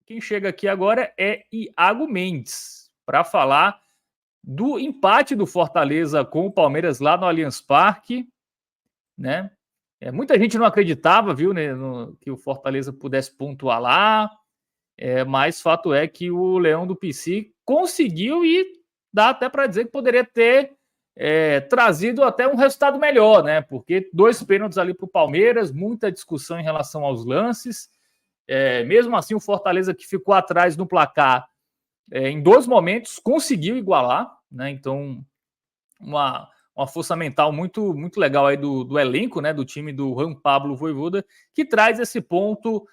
Quem chega aqui agora é Iago Mendes, para falar do empate do Fortaleza com o Palmeiras lá no Allianz Parque, né? Muita gente não acreditava, viu, né, que o Fortaleza pudesse pontuar lá, mas fato é que o Leão do PC conseguiu e dá até para dizer que poderia ter trazido até um resultado melhor, né? Porque 2 pênaltis ali para o Palmeiras, muita discussão em relação aos lances. Mesmo assim, o Fortaleza, que ficou atrás no placar em 2 momentos, conseguiu igualar, né? Então, uma força mental muito, muito legal aí do elenco, né? Do time do Juan Pablo Vojvoda, que traz esse ponto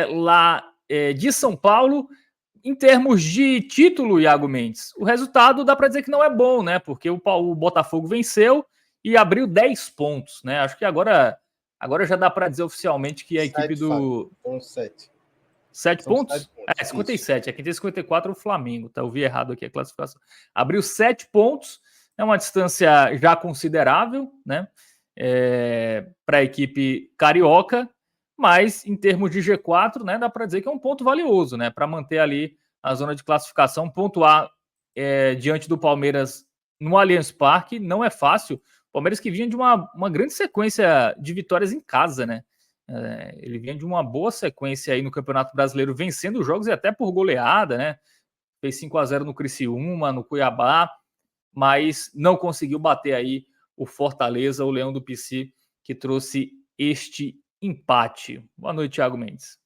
lá de São Paulo. Em termos de título, Iago Mendes, o resultado dá para dizer que não é bom, né? Porque o Botafogo venceu e abriu 10 pontos, né? Acho que agora já dá para dizer oficialmente que a equipe do... São 7. 7 pontos? 57. Aqui tem 54 o Flamengo, tá? Eu vi errado aqui a classificação. Abriu 7 pontos, é uma distância já considerável, né? Para a equipe carioca, mas em termos de G4, né, dá para dizer que é um ponto valioso, né, para manter ali a zona de classificação, pontuar diante do Palmeiras no Allianz Parque não é fácil. O Palmeiras que vinha de uma grande sequência de vitórias em casa, né? Ele vinha de uma boa sequência aí no Campeonato Brasileiro, vencendo os jogos e até por goleada, né? Fez 5-0 no Criciúma, no Cuiabá, mas não conseguiu bater aí o Fortaleza, o Leão do PC, que trouxe este empate. Boa noite, Thiago Mendes.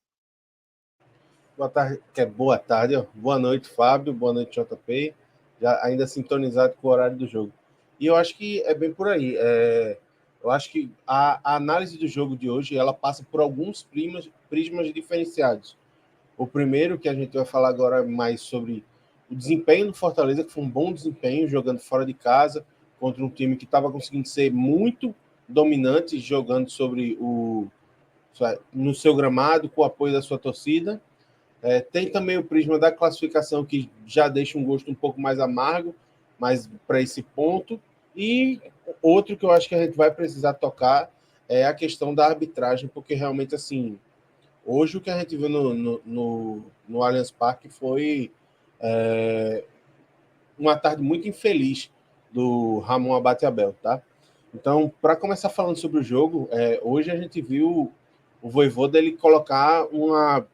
Boa tarde, ó. Boa noite, Fábio. Boa noite, JP. Já ainda sintonizado com o horário do jogo. E eu acho que é bem por aí. Eu acho que a análise do jogo de hoje ela passa por alguns prismas diferenciados. O primeiro, que a gente vai falar agora mais sobre o desempenho do Fortaleza, que foi um bom desempenho, jogando fora de casa, contra um time que estava conseguindo ser muito dominante, jogando no seu gramado, com o apoio da sua torcida. Tem também o prisma da classificação, que já deixa um gosto um pouco mais amargo, mas para esse ponto. E outro que eu acho que a gente vai precisar tocar é a questão da arbitragem, porque realmente, assim, hoje o que a gente viu no Allianz Parque foi uma tarde muito infeliz do Ramon Abate-Abel, tá? Então, para começar falando sobre o jogo, hoje a gente viu o Vojvoda ele colocar uma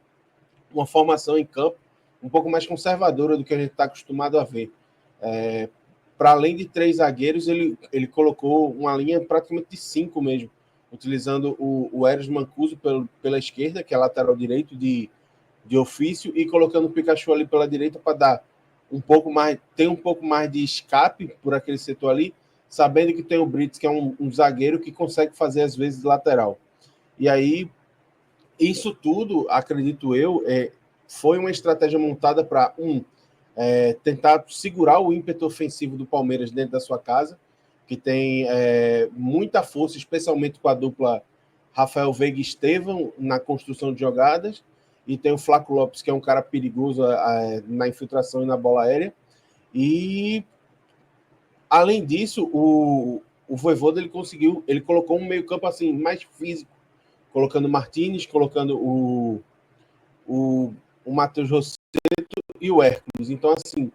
formação em campo um pouco mais conservadora do que a gente está acostumado a ver. Para além de 3 zagueiros, ele colocou uma linha praticamente de 5 mesmo, utilizando o Eros Mancuso pela esquerda, que é lateral direito de ofício, e colocando o Pikachu ali pela direita para dar um pouco mais de escape por aquele setor ali, sabendo que tem o Brits, que é um zagueiro que consegue fazer às vezes lateral. E aí, isso tudo, acredito eu, foi uma estratégia montada para, tentar segurar o ímpeto ofensivo do Palmeiras dentro da sua casa, que tem muita força, especialmente com a dupla Rafael Veiga e Estevão na construção de jogadas, e tem o Flaco Lopes, que é um cara perigoso na infiltração e na bola aérea. E, além disso, o Vojvoda ele colocou um meio-campo assim, mais físico, colocando o Martínez, colocando o Matheus Rosseto e o Hércules. Então, assim,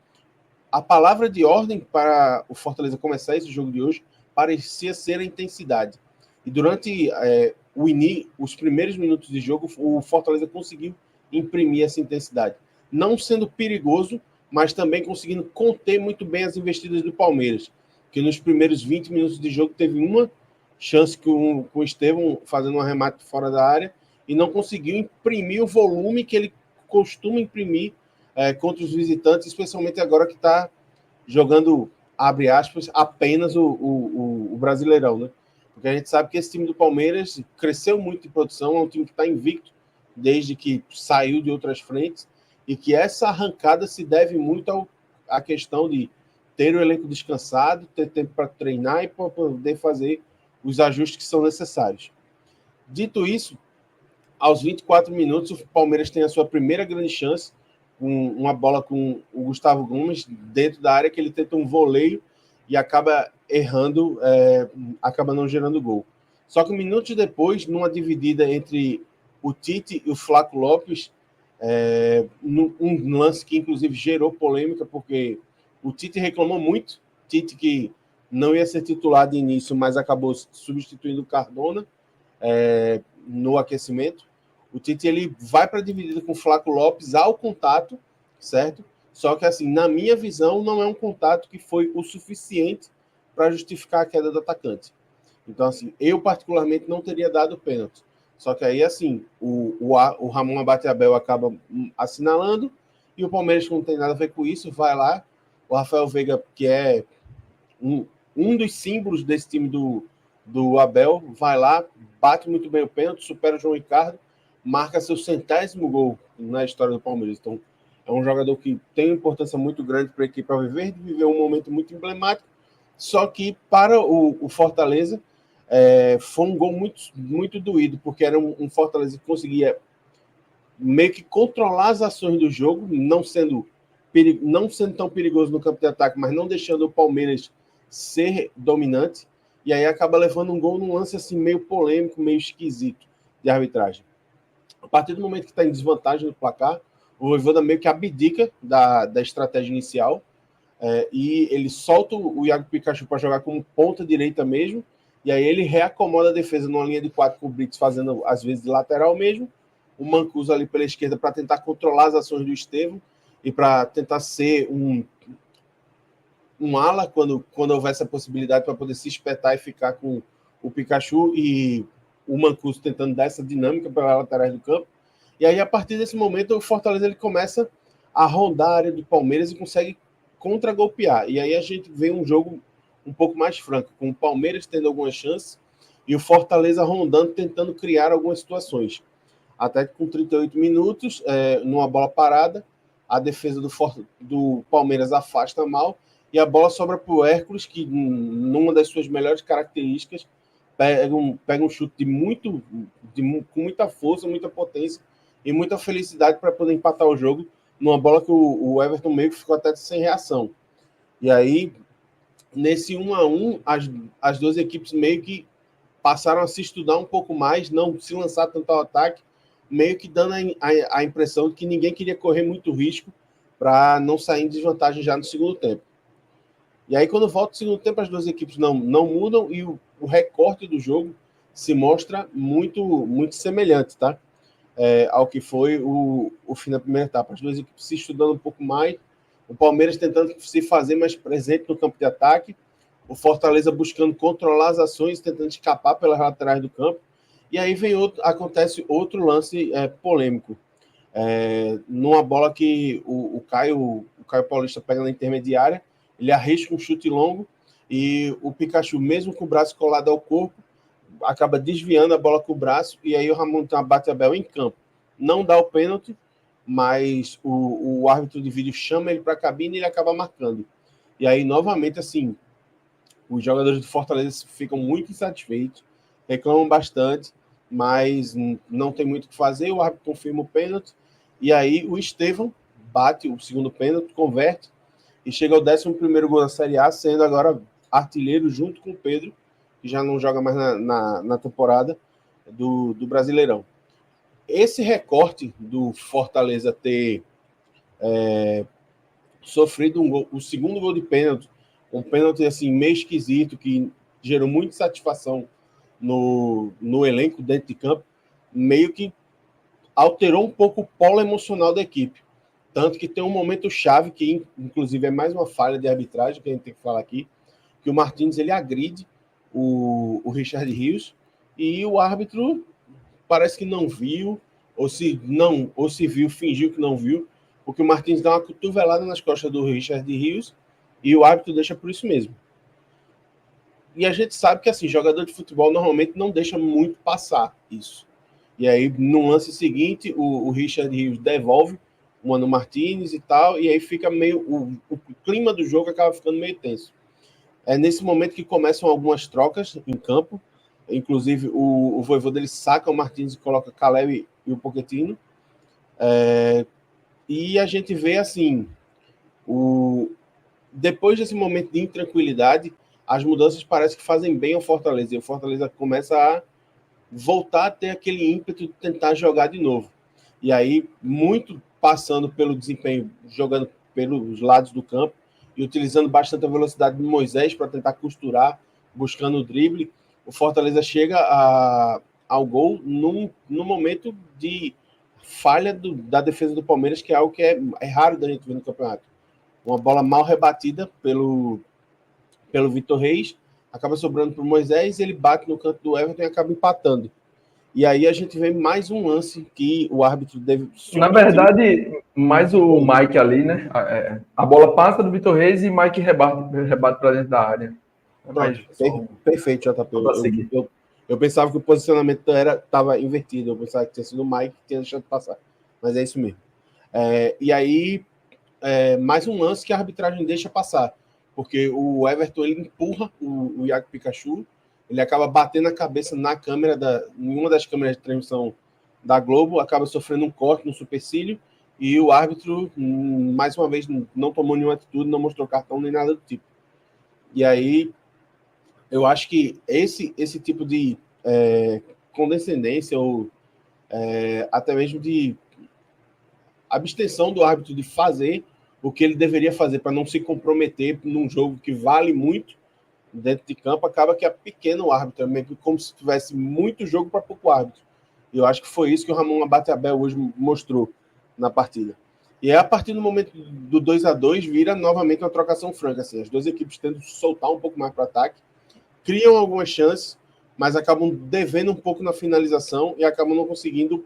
a palavra de ordem para o Fortaleza começar esse jogo de hoje parecia ser a intensidade. E durante os primeiros minutos de jogo, o Fortaleza conseguiu imprimir essa intensidade. Não sendo perigoso, mas também conseguindo conter muito bem as investidas do Palmeiras, que nos primeiros 20 minutos de jogo teve uma chance com o Estevão fazendo um arremate fora da área e não conseguiu imprimir o volume que ele costuma imprimir contra os visitantes, especialmente agora que está jogando, abre aspas, apenas o Brasileirão, né? Porque a gente sabe que esse time do Palmeiras cresceu muito em produção, é um time que está invicto desde que saiu de outras frentes, e que essa arrancada se deve muito à questão de ter o elenco descansado, ter tempo para treinar e para poder fazer os ajustes que são necessários. Dito isso, aos 24 minutos, o Palmeiras tem a sua primeira grande chance, uma bola com o Gustavo Gomes dentro da área, que ele tenta um voleio e acaba errando, acaba não gerando gol. Só que minutos depois, numa dividida entre o Tite e o Flaco Lopes, Um lance que, inclusive, gerou polêmica, porque o Tite reclamou muito. Tite, que não ia ser titular de início, mas acabou substituindo o Cardona no aquecimento. O Tite ele vai para a dividida com o Flaco Lopes ao contato, certo? Só que, assim, na minha visão, não é um contato que foi o suficiente para justificar a queda do atacante. Então, assim, eu particularmente não teria dado pênalti. Só que aí, assim, o Ramon Abateabel acaba assinalando e o Palmeiras, que não tem nada a ver com isso, vai lá. O Rafael Veiga, que é um dos símbolos desse time do Abel, vai lá, bate muito bem o pênalti, supera o João Ricardo, marca seu 100º gol na história do Palmeiras. Então, é um jogador que tem uma importância muito grande para a equipe Alviverde, viveu um momento muito emblemático, só que para o Fortaleza foi um gol muito, muito doído, porque era um Fortaleza que conseguia meio que controlar as ações do jogo, não sendo tão perigoso no campo de ataque, mas não deixando o Palmeiras ser dominante, e aí acaba levando um gol num lance assim meio polêmico, meio esquisito de arbitragem. A partir do momento que está em desvantagem no placar, o Voivoda meio que abdica da estratégia inicial, e ele solta o Iago Pikachu para jogar como ponta direita mesmo, e aí ele reacomoda a defesa numa linha de 4 com o Brits fazendo às vezes de lateral mesmo, o Mancuso ali pela esquerda para tentar controlar as ações do Estevão e para tentar ser um ala quando houver essa possibilidade, para poder se espetar e ficar com o Pikachu, e o Mancuso tentando dar essa dinâmica para as laterais do campo. E aí, a partir desse momento, o Fortaleza ele começa a rondar a área do Palmeiras e consegue contra-golpear. E aí a gente vê um jogo um pouco mais franco, com o Palmeiras tendo algumas chances e o Fortaleza rondando, tentando criar algumas situações. Até que com 38 minutos, numa bola parada, a defesa do Palmeiras afasta mal e a bola sobra para o Hércules, que numa das suas melhores características, pega um chute com muita força, muita potência e muita felicidade para poder empatar o jogo, numa bola que o Everton meio que ficou até sem reação. E aí, nesse 1-1, as duas equipes meio que passaram a se estudar um pouco mais, não se lançar tanto ao ataque, meio que dando a impressão de que ninguém queria correr muito risco para não sair em desvantagem já no segundo tempo. E aí, quando volta o segundo tempo, as duas equipes não mudam e o recorte do jogo se mostra muito, muito semelhante, tá? Ao que foi o fim da primeira etapa. As duas equipes se estudando um pouco mais, o Palmeiras tentando se fazer mais presente no campo de ataque, o Fortaleza buscando controlar as ações, tentando escapar pelas laterais do campo. E aí acontece outro lance polêmico. Numa bola que o Caio Paulista pega na intermediária, ele arrisca um chute longo e o Pikachu, mesmo com o braço colado ao corpo, acaba desviando a bola com o braço, e aí o Ramon bate a Bel em campo. Não dá o pênalti, mas o árbitro de vídeo chama ele para a cabine e ele acaba marcando. E aí, novamente, assim, os jogadores do Fortaleza ficam muito insatisfeitos, reclamam bastante, mas não tem muito o que fazer, o árbitro confirma o pênalti, e aí o Estevão bate o segundo pênalti, converte, e chega ao 11º gol da Série A, sendo agora artilheiro junto com o Pedro, que já não joga mais na temporada do Brasileirão. Esse recorte do Fortaleza ter sofrido o segundo gol de pênalti, um pênalti assim, meio esquisito, que gerou muita satisfação no elenco dentro de campo, meio que alterou um pouco o polo emocional da equipe. Tanto que tem um momento chave, que inclusive é mais uma falha de arbitragem, que a gente tem que falar aqui, que o Martins ele agride o Richard Rios, e o árbitro parece que não viu, ou se viu, fingiu que não viu, porque o Martins dá uma cotovelada nas costas do Richard Rios e o árbitro deixa por isso mesmo. E a gente sabe que assim, jogador de futebol normalmente não deixa muito passar isso. E aí, no lance seguinte, o Richard Rios devolve o Mano Martins e tal, e aí fica meio. O clima do jogo acaba ficando meio tenso. É nesse momento que começam algumas trocas em campo. Inclusive, o Voivoda dele saca o Martins e coloca Caleb e o Pochettino. E a gente vê assim, depois desse momento de intranquilidade, as mudanças parece que fazem bem ao Fortaleza. E o Fortaleza começa a voltar a ter aquele ímpeto de tentar jogar de novo. E aí, muito passando pelo desempenho, jogando pelos lados do campo e utilizando bastante a velocidade de Moisés para tentar costurar, buscando o drible, o Fortaleza chega ao gol num momento de falha da defesa do Palmeiras, que é algo que é raro da gente ver no campeonato. Uma bola mal rebatida pelo Vitor Reis, acaba sobrando para o Moisés, ele bate no canto do Everton e acaba empatando. E aí a gente vê mais um lance que o árbitro deve... Na verdade, mais o Mike ali, né? A bola passa do Vitor Reis e Mike rebate para dentro da área. Pronto, perfeito, JP. Eu pensava que o posicionamento estava invertido. Eu pensava que tinha sido o Mike que tinha deixado de passar. Mas é isso mesmo. E aí, mais um lance que a arbitragem deixa passar. Porque o Everton ele empurra o Iago Pikachu, ele acaba batendo a cabeça na câmera, em uma das câmeras de transmissão da Globo, acaba sofrendo um corte no supercílio, e o árbitro, mais uma vez, não tomou nenhuma atitude, não mostrou cartão nem nada do tipo. E aí, eu acho que esse tipo de condescendência, ou até mesmo de abstenção do árbitro de fazer o que ele deveria fazer para não se comprometer num jogo que vale muito dentro de campo, acaba que é pequeno o árbitro, meio que como se tivesse muito jogo para pouco árbitro. E eu acho que foi isso que o Ramon Abateabel hoje mostrou na partida. E a partir do momento do 2-2 vira novamente uma trocação franca. Assim, as duas equipes tentam soltar um pouco mais para o ataque, criam algumas chances, mas acabam devendo um pouco na finalização e acabam não conseguindo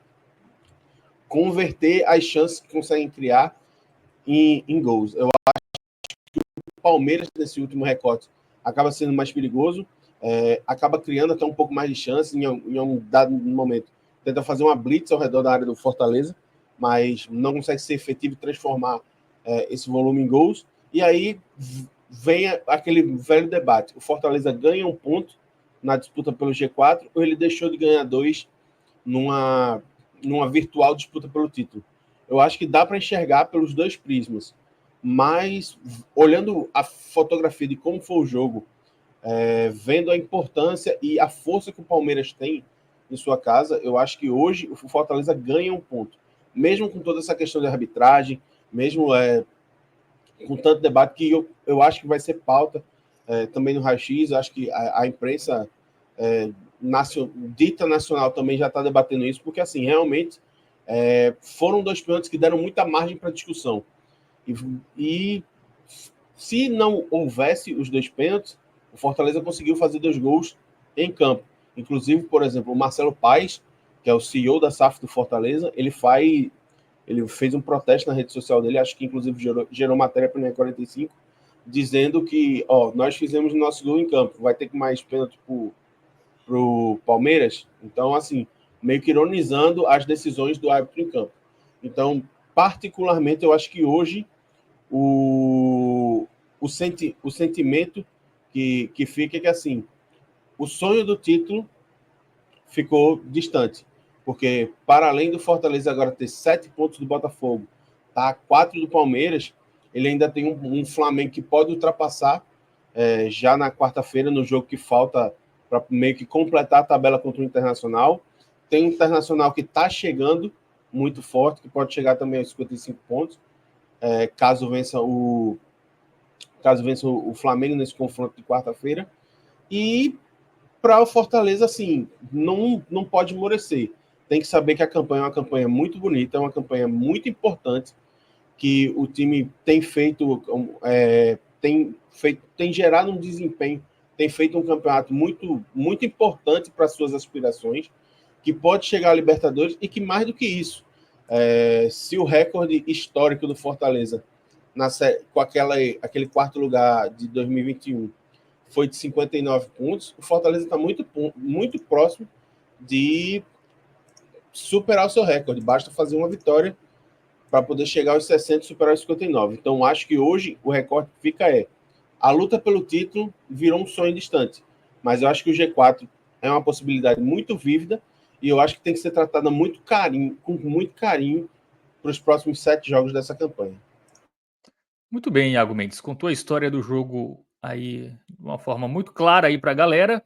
converter as chances que conseguem criar em gols. Eu acho que o Palmeiras, nesse último recorte, acaba sendo mais perigoso, acaba criando até um pouco mais de chance em um dado momento. Tenta fazer uma blitz ao redor da área do Fortaleza, mas não consegue ser efetivo e transformar esse volume em gols. E aí vem aquele velho debate. O Fortaleza ganha um ponto na disputa pelo G4 ou ele deixou de ganhar 2 numa virtual disputa pelo título? Eu acho que dá para enxergar pelos dois prismas, mas olhando a fotografia de como foi o jogo, vendo a importância e a força que o Palmeiras tem em sua casa, eu acho que hoje o Fortaleza ganha um ponto, mesmo com toda essa questão de arbitragem, mesmo com tanto debate que eu acho que vai ser pauta também no raio-x. Eu acho que a imprensa dita nacional também já está debatendo isso, porque assim, realmente foram 2 pênaltis que deram muita margem para discussão. E se não houvesse os 2 pênaltis, o Fortaleza conseguiu fazer 2 gols em campo. Inclusive, por exemplo, o Marcelo Paes, que é o CEO da SAF do Fortaleza, ele fez um protesto na rede social dele, acho que inclusive gerou matéria para o 45, dizendo que nós fizemos o nosso gol em campo, vai ter que mais pênalti para o Palmeiras. Então, assim, meio que ironizando as decisões do árbitro em campo. Então, particularmente, eu acho que hoje o sentimento que fica é que, assim, o sonho do título ficou distante, porque para além do Fortaleza agora ter 7 pontos do Botafogo, tá a 4 do Palmeiras, ele ainda tem um Flamengo que pode ultrapassar já na quarta-feira, no jogo que falta para meio que completar a tabela contra o Internacional. Tem um Internacional que está chegando muito forte, que pode chegar também aos 55 pontos, caso vença o Flamengo nesse confronto de quarta-feira. E para o Fortaleza, assim, não pode esmorecer. Tem que saber que a campanha é uma campanha muito bonita, é uma campanha muito importante, que o time tem feito, tem gerado um desempenho, tem feito um campeonato muito, muito importante para as suas aspirações, que pode chegar à Libertadores e que, mais do que isso, se o recorde histórico do Fortaleza com aquele quarto lugar de 2021 foi de 59 pontos, o Fortaleza está muito, muito próximo de superar o seu recorde. Basta fazer uma vitória para poder chegar aos 60 e superar os 59. Então, acho que hoje o recorde que fica a luta pelo título virou um sonho distante. Mas eu acho que o G4 é uma possibilidade muito vívida e eu acho que tem que ser tratada com muito carinho para os próximos 7 jogos dessa campanha. Muito bem, Iago Mendes. Contou a história do jogo aí de uma forma muito clara aí para a galera.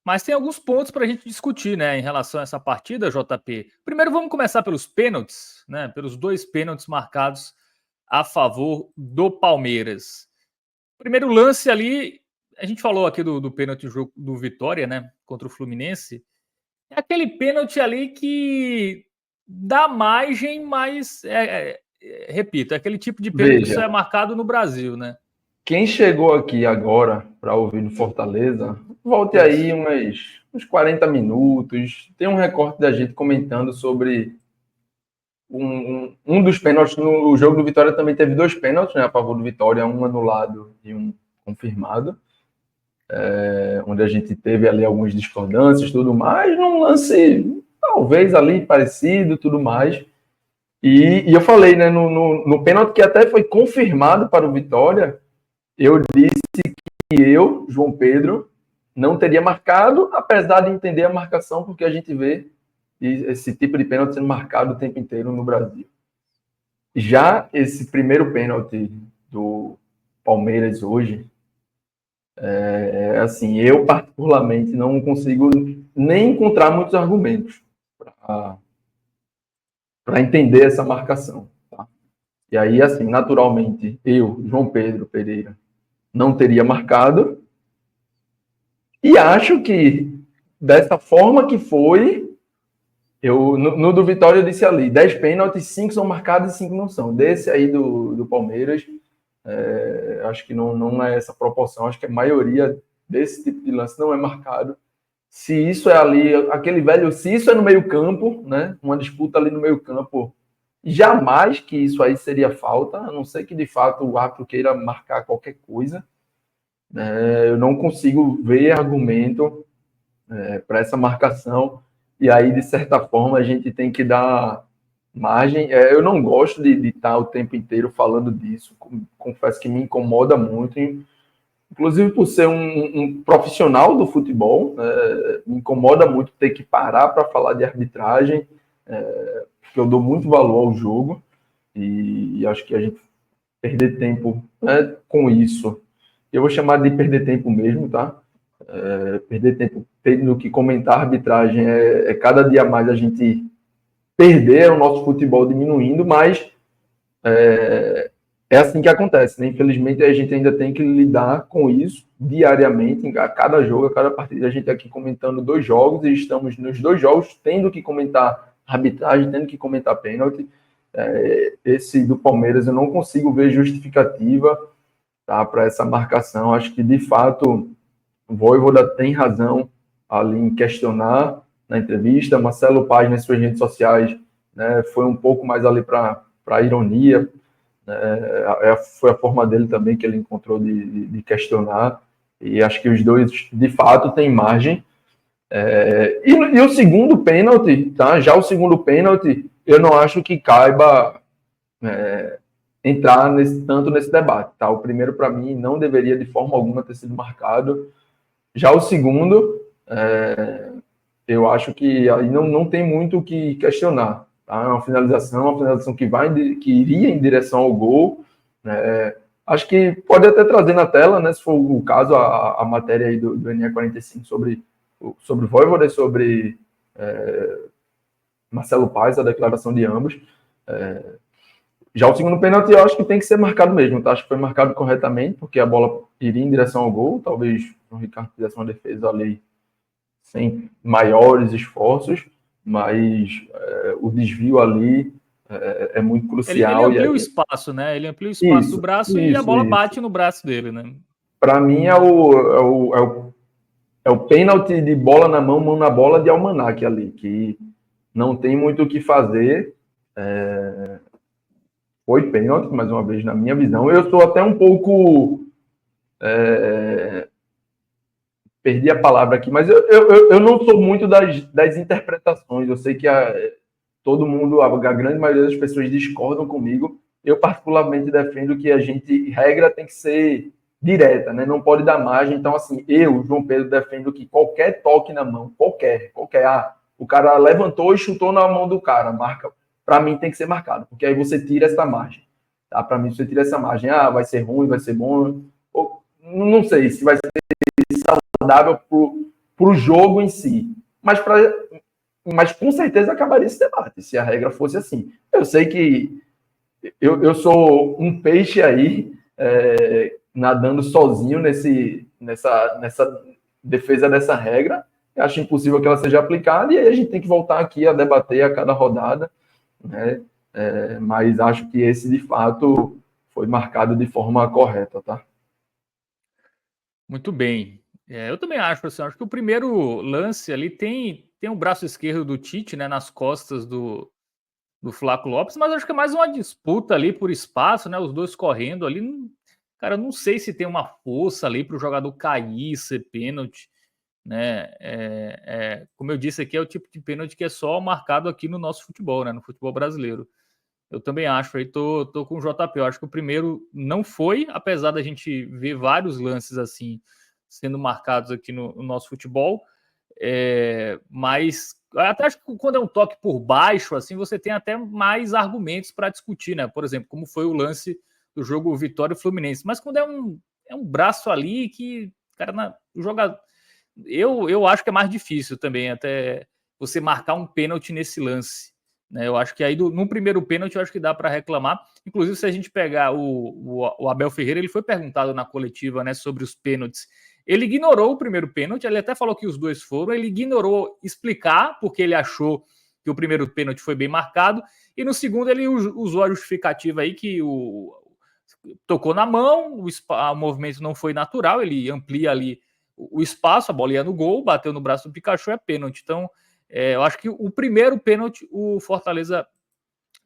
Mas tem alguns pontos para a gente discutir, né, em relação a essa partida, JP. Primeiro, vamos começar pelos pênaltis, né, pelos 2 pênaltis marcados a favor do Palmeiras. Primeiro lance ali, a gente falou aqui do pênalti do Vitória, né, contra o Fluminense. É aquele pênalti ali que dá margem, mas, repito, é aquele tipo de pênalti que só é marcado no Brasil, né? Quem chegou aqui agora para ouvir no Fortaleza, volte aí uns 40 minutos. Tem um recorte da gente comentando sobre um dos pênaltis. No jogo do Vitória também teve 2 pênaltis, né, a favor do Vitória, um anulado e um confirmado. Onde a gente teve ali algumas discordâncias e tudo mais, num lance talvez ali parecido tudo mais. E eu falei, né, no pênalti que até foi confirmado para o Vitória, eu disse que eu, João Pedro, não teria marcado, apesar de entender a marcação, porque a gente vê esse tipo de pênalti sendo marcado o tempo inteiro no Brasil. Já esse primeiro pênalti do Palmeiras hoje, assim, eu particularmente não consigo nem encontrar muitos argumentos para entender essa marcação. Tá? E aí, assim, naturalmente, eu, João Pedro Pereira, não teria marcado. E acho que, dessa forma que foi, no do Vitória eu disse ali, 10 pênaltis, 5 são marcados e 5 não são. Desse aí do Palmeiras, acho que não é essa proporção, acho que a maioria desse tipo de lance não é marcado. Se isso é ali, aquele velho, se isso é no meio campo, né, uma disputa ali no meio campo, jamais que isso aí seria falta, a não ser que de fato o árbitro queira marcar qualquer coisa. Eu não consigo ver argumento para essa marcação, e aí, de certa forma, a gente tem que dar margem. Eu não gosto de estar o tempo inteiro falando disso, confesso que me incomoda muito, inclusive por ser um profissional do futebol, me incomoda muito ter que parar para falar de arbitragem, porque eu dou muito valor ao jogo, e acho que a gente perder tempo com isso, eu vou chamar de perder tempo mesmo, tá? Perder tempo tendo que comentar a arbitragem cada dia mais a gente perder o nosso futebol diminuindo, mas é assim que acontece, né? Infelizmente a gente ainda tem que lidar com isso diariamente, a cada jogo, a cada partida. A gente tá aqui comentando 2 jogos e estamos nos 2 jogos tendo que comentar arbitragem, tendo que comentar pênalti. Esse do Palmeiras eu não consigo ver justificativa, tá, para essa marcação. Acho que de fato o Vojvoda tem razão ali em questionar na entrevista. Marcelo Paz, nas suas redes sociais, né, foi um pouco mais ali para ironia. Foi a forma dele também que ele encontrou de questionar. E acho que os dois, de fato, têm margem. E o segundo pênalti, tá? Já o segundo pênalti, eu não acho que caiba entrar tanto nesse debate. Tá? O primeiro, para mim, não deveria de forma alguma ter sido marcado. Já o segundo, eu acho que aí não tem muito o que questionar. Tá? É uma finalização que iria em direção ao gol. Acho que pode até trazer na tela, né, se for o caso, a matéria aí do NE45 sobre o Vojvoda e sobre Marcelo Paz, a declaração de ambos. Já o segundo pênalti, eu acho que tem que ser marcado mesmo, tá? Acho que foi marcado corretamente, porque a bola iria em direção ao gol. Talvez o Ricardo fizesse uma defesa ali sem maiores esforços, mas o desvio ali é muito crucial. Ele amplia o espaço, né? Ele amplia o espaço do braço e a bola bate no braço dele, né? Para mim é o pênalti de bola na mão na bola de Almanac ali, que não tem muito o que fazer. Foi pênalti, mais uma vez, na minha visão. Eu estou até um pouco... perdi a palavra aqui, mas eu não sou muito das interpretações. Eu sei que todo mundo, a grande maioria das pessoas discordam comigo. Eu, particularmente, defendo que regra tem que ser direta, né? Não pode dar margem. Então, assim, eu, João Pedro, defendo que qualquer toque na mão, qualquer, o cara levantou e chutou na mão do cara, marca. Para mim tem que ser marcado, porque aí você tira essa margem. Tá? Para mim, você tira essa margem. Vai ser ruim, vai ser bom. Ou, não sei se vai ser saudável para o jogo em si. Mas com certeza acabaria esse debate, se a regra fosse assim. Eu sei que eu sou um peixe aí, nadando sozinho nessa defesa dessa regra. Eu acho impossível que ela seja aplicada, e aí a gente tem que voltar aqui a debater a cada rodada, né? Mas acho que esse, de fato, foi marcado de forma correta, tá? Muito bem. Eu também acho, assim, acho que o primeiro lance ali tem o braço esquerdo do Tite, né, nas costas do Flaco Lopes, mas acho que é mais uma disputa ali por espaço, né, os dois correndo ali. Cara, não sei se tem uma força ali para o jogador cair, ser pênalti, né? Como eu disse aqui, é o tipo de pênalti que é só marcado aqui no nosso futebol, né, no futebol brasileiro. Eu também acho, aí tô com o JP. Eu acho que o primeiro não foi, apesar da gente ver vários lances assim sendo marcados aqui no nosso futebol. Mas até acho que quando é um toque por baixo, assim, você tem até mais argumentos para discutir, né? Por exemplo, como foi o lance do jogo Vitória e Fluminense. Mas quando é um braço ali que, cara, eu acho que é mais difícil também até você marcar um pênalti nesse lance. Né? Eu acho que aí, no primeiro pênalti, eu acho que dá para reclamar. Inclusive, se a gente pegar o Abel Ferreira, ele foi perguntado na coletiva, né, sobre os pênaltis. Ele ignorou o primeiro pênalti, ele até falou que os dois foram, ele ignorou explicar porque ele achou que o primeiro pênalti foi bem marcado, e no segundo ele usou a justificativa aí que tocou na mão, o movimento não foi natural, ele amplia ali o espaço, a bola ia no gol, bateu no braço do Pikachu, é pênalti. Então, eu acho que o primeiro pênalti, o Fortaleza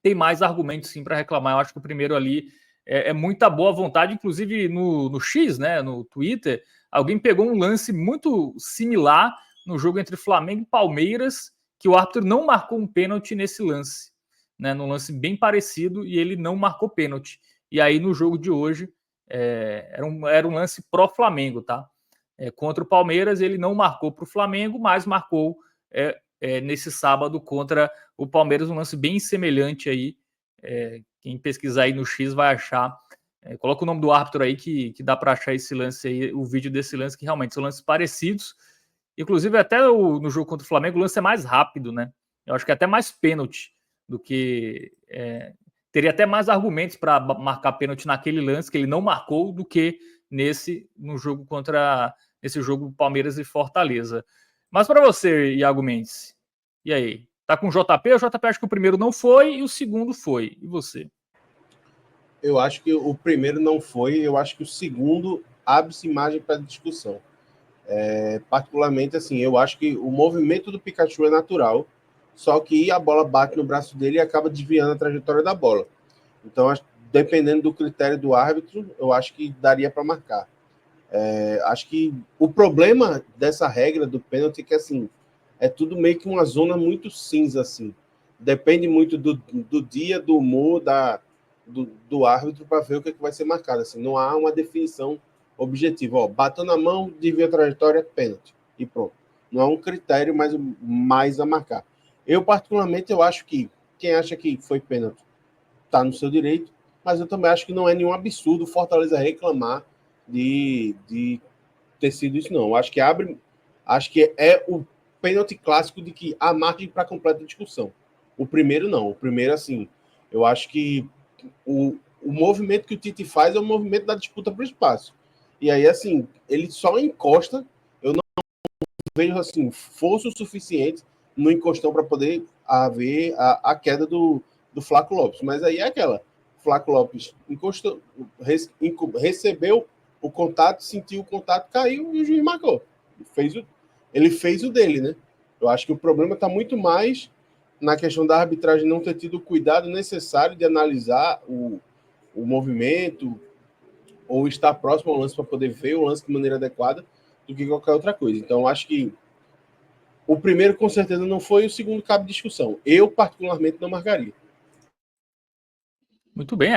tem mais argumentos sim para reclamar. Eu acho que o primeiro ali é muita boa vontade, inclusive no X, né, no Twitter, alguém pegou um lance muito similar no jogo entre Flamengo e Palmeiras, que o árbitro não marcou um pênalti nesse lance, né, num lance bem parecido, e ele não marcou pênalti. E aí no jogo de hoje era um lance pró-Flamengo, tá? Contra o Palmeiras ele não marcou para o Flamengo, mas marcou nesse sábado contra o Palmeiras, um lance bem semelhante aí. Quem pesquisar aí no X vai achar. Coloca o nome do árbitro aí que dá para achar esse lance aí, o vídeo desse lance, que realmente são lances parecidos. Inclusive, até no jogo contra o Flamengo, o lance é mais rápido, né? Eu acho que é até mais pênalti do que. Teria até mais argumentos para marcar pênalti naquele lance que ele não marcou do que no jogo nesse jogo Palmeiras e Fortaleza. Mas para você, Iago Mendes, e aí? Tá com o JP? O JP acha que o primeiro não foi e o segundo foi. E você? Eu acho que o primeiro não foi, eu acho que o segundo abre-se margem para discussão. Particularmente, assim, eu acho que o movimento do Pikachu é natural, só que a bola bate no braço dele e acaba desviando a trajetória da bola. Então, dependendo do critério do árbitro, eu acho que daria para marcar. Acho que o problema dessa regra do pênalti é que, assim, é tudo meio que uma zona muito cinza, assim. Depende muito do dia, do humor, do árbitro para ver o que vai ser marcado. Assim, não há uma definição objetiva. Ó, bateu na mão, desvia a trajetória, pênalti. E pronto. Não há um critério mais a marcar. Eu, particularmente, eu acho que quem acha que foi pênalti está no seu direito, mas eu também acho que não é nenhum absurdo o Fortaleza reclamar de ter sido isso, não. Acho que é o pênalti clássico de que há margem para completa discussão. O primeiro, não. O primeiro, assim, eu acho que o movimento que o Tite faz é o movimento da disputa para o espaço. E aí, assim, ele só encosta. Eu não vejo, assim, força o suficiente no encostão para poder haver a queda do Flaco Lopes. Mas aí é aquela. Flaco Lopes encostou, recebeu o contato, sentiu o contato, caiu e o juiz marcou. Ele fez o dele, né? Eu acho que o problema está muito mais na questão da arbitragem não ter tido o cuidado necessário de analisar o movimento ou estar próximo ao lance para poder ver o lance de maneira adequada do que qualquer outra coisa. Então, acho que o primeiro, com certeza, não foi, o segundo cabe discussão. Eu, particularmente, não marcaria. Muito bem,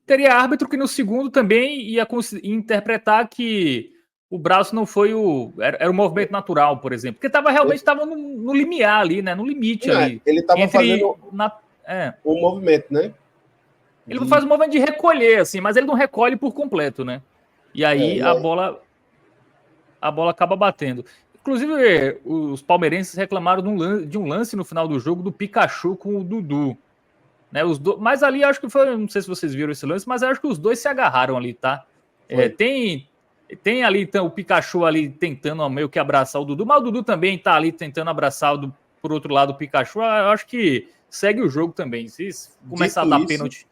teria árbitro que no segundo também ia interpretar que o braço não foi era um movimento natural, por exemplo, porque realmente estava no limiar ali, né? No limite ali. Ele estava fazendo o movimento, né? Ele faz um movimento de recolher, assim, mas ele não recolhe por completo, né? E aí a bola acaba batendo. Inclusive, os palmeirenses reclamaram de um lance no final do jogo do Pikachu com o Dudu. Né, mas ali acho que foi, não sei se vocês viram esse lance, mas acho que os dois se agarraram ali, tá? Tem ali então, o Pikachu ali tentando meio que abraçar o Dudu, mas o Dudu também tá ali tentando abraçar por outro lado o Pikachu. Eu acho que segue o jogo também. Se começar a dar pênalti.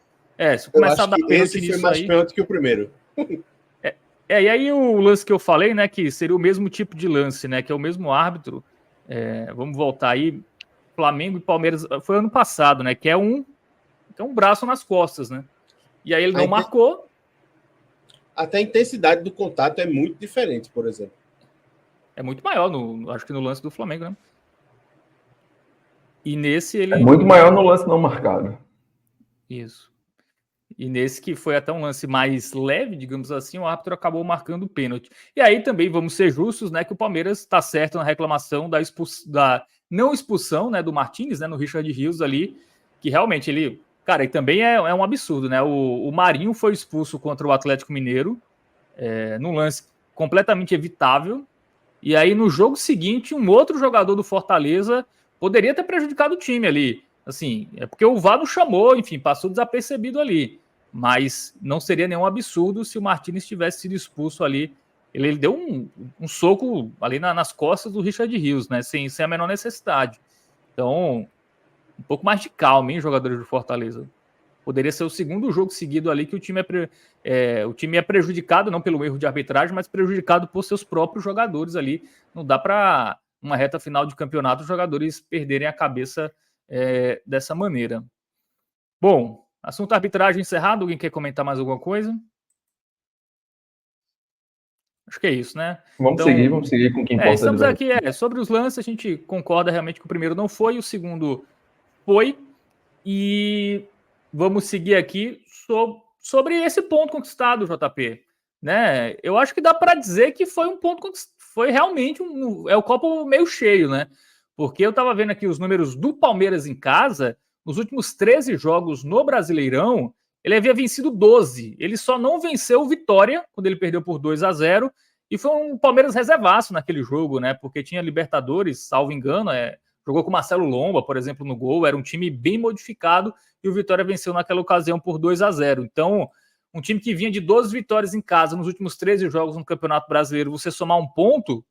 Se começar a dar pênalti nisso aí. Foi mais pênalti que o primeiro. E aí o lance que eu falei, né, que seria o mesmo tipo de lance, né, que é o mesmo árbitro. Vamos voltar aí. Flamengo e Palmeiras foi ano passado, né, que é um braço nas costas, né? E aí ele não marcou. Até a intensidade do contato é muito diferente, por exemplo. É muito maior, acho que no lance do Flamengo, né? E nesse ele... É muito maior no lance não marcado. Isso. E nesse que foi até um lance mais leve, digamos assim, o árbitro acabou marcando o pênalti. E aí também vamos ser justos, né, que o Palmeiras está certo na reclamação da não expulsão, né, do Martínez, né, no Richard Rios ali, que realmente ele... Cara, e também é um absurdo, né? O Marinho foi expulso contra o Atlético Mineiro, num lance completamente evitável. E aí, no jogo seguinte, um outro jogador do Fortaleza poderia ter prejudicado o time ali. Assim, é porque o VAR não chamou, enfim, passou desapercebido ali. Mas não seria nenhum absurdo se o Martínez tivesse sido expulso ali. Ele deu um soco ali nas costas do Richard Rios, né? Sem a menor necessidade. Então... Um pouco mais de calma, hein, jogadores do Fortaleza. Poderia ser o segundo jogo seguido ali que o time é prejudicado, não pelo erro de arbitragem, mas prejudicado por seus próprios jogadores ali. Não dá para, uma reta final de campeonato, os jogadores perderem a cabeça dessa maneira. Bom, assunto arbitragem encerrado. Alguém quer comentar mais alguma coisa? Acho que é isso, né? Vamos seguir com o que importa. Estamos aqui, sobre os lances, a gente concorda realmente que o primeiro não foi, o segundo foi, e vamos seguir aqui sobre esse ponto conquistado, JP. Né? Eu acho que dá para dizer que foi um ponto conquistado, foi realmente o copo meio cheio, né? Porque eu estava vendo aqui os números do Palmeiras em casa, nos últimos 13 jogos no Brasileirão, ele havia vencido 12. Ele só não venceu o Vitória, quando ele perdeu por 2-0, e foi um Palmeiras reservaço naquele jogo, né? Porque tinha Libertadores, salvo engano, jogou com o Marcelo Lomba, por exemplo, no gol. Era um time bem modificado e o Vitória venceu naquela ocasião por 2-0. Então, um time que vinha de 12 vitórias em casa nos últimos 13 jogos no Campeonato Brasileiro, você somar um ponto,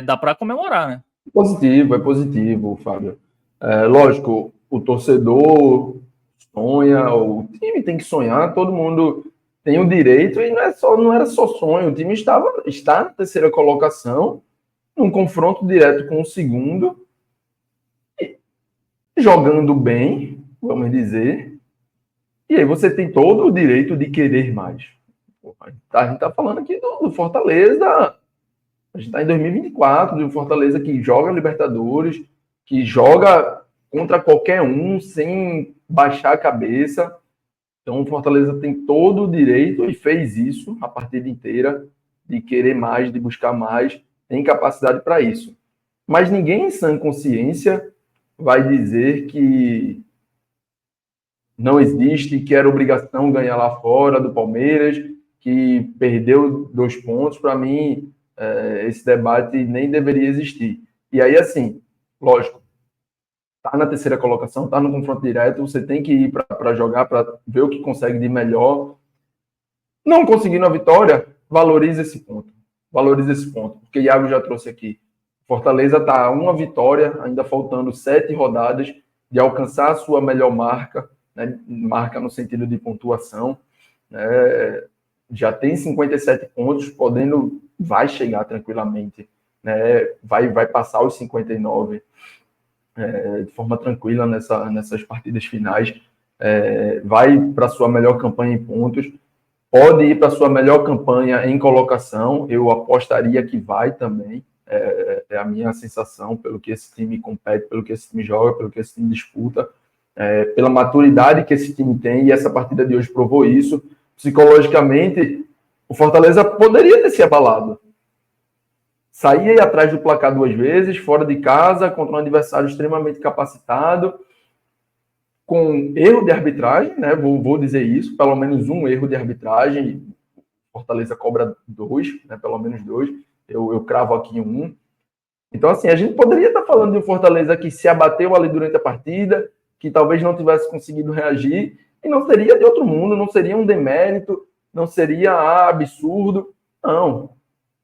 dá para comemorar, né? É positivo, Fábio. Lógico, o torcedor sonha, o time tem que sonhar, todo mundo tem o direito, e não era só sonho, o time está na terceira colocação, num confronto direto com o segundo, jogando bem, vamos dizer, e aí você tem todo o direito de querer mais. A gente está falando aqui do Fortaleza, a gente está em 2024, do Fortaleza que joga Libertadores, que joga contra qualquer um, sem baixar a cabeça. Então o Fortaleza tem todo o direito, e fez isso a partida inteira, de querer mais, de buscar mais, tem capacidade para isso. Mas ninguém em sã consciência vai dizer que não existe, que era obrigação ganhar lá fora do Palmeiras, que perdeu 2 pontos. Para mim, esse debate nem deveria existir. E aí, assim, lógico, tá na terceira colocação, tá no confronto direto, você tem que ir para jogar, para ver o que consegue de melhor. Não conseguindo a vitória, valoriza esse ponto. Porque o Iago já trouxe aqui. Fortaleza está a uma vitória, ainda faltando 7 rodadas, de alcançar a sua melhor marca, né? Marca no sentido de pontuação. Já tem 57 pontos, vai chegar tranquilamente, né? Vai passar os 59 de forma tranquila nessas partidas finais. Vai para a sua melhor campanha em pontos, pode ir para a sua melhor campanha em colocação, eu apostaria que vai também. É a minha sensação, pelo que esse time compete, pelo que esse time joga, pelo que esse time disputa, pela maturidade que esse time tem, e essa partida de hoje provou isso. Psicologicamente, o Fortaleza poderia ter se abalado. Saía atrás do placar 2 vezes, fora de casa, contra um adversário extremamente capacitado, com erro de arbitragem, né? Vou dizer isso, pelo menos um erro de arbitragem. Fortaleza cobra 2, né? Pelo menos 2. Eu cravo aqui 1. Então, assim, a gente poderia estar falando de um Fortaleza que se abateu ali durante a partida, que talvez não tivesse conseguido reagir, e não seria de outro mundo, não seria um demérito, não seria absurdo. Não.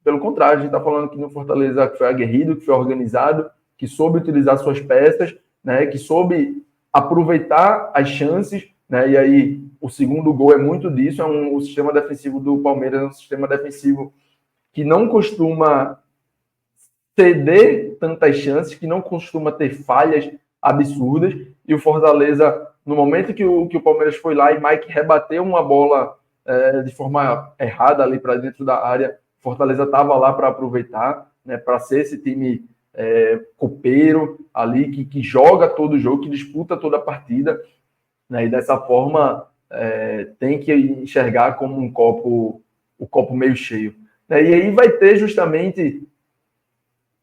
Pelo contrário, a gente está falando aqui no Fortaleza que foi aguerrido, que foi organizado, que soube utilizar suas peças, né, que soube aproveitar as chances, né, e aí o segundo gol é muito disso, o sistema defensivo do Palmeiras é um sistema defensivo que não costuma ceder tantas chances, que não costuma ter falhas absurdas, e o Fortaleza, no momento que o Palmeiras foi lá e Mike rebateu uma bola de forma errada ali para dentro da área, Fortaleza estava lá para aproveitar, né, para ser esse time copeiro ali, que joga todo o jogo, que disputa toda a partida, né, e dessa forma tem que enxergar como o copo meio cheio. Né, e aí vai ter justamente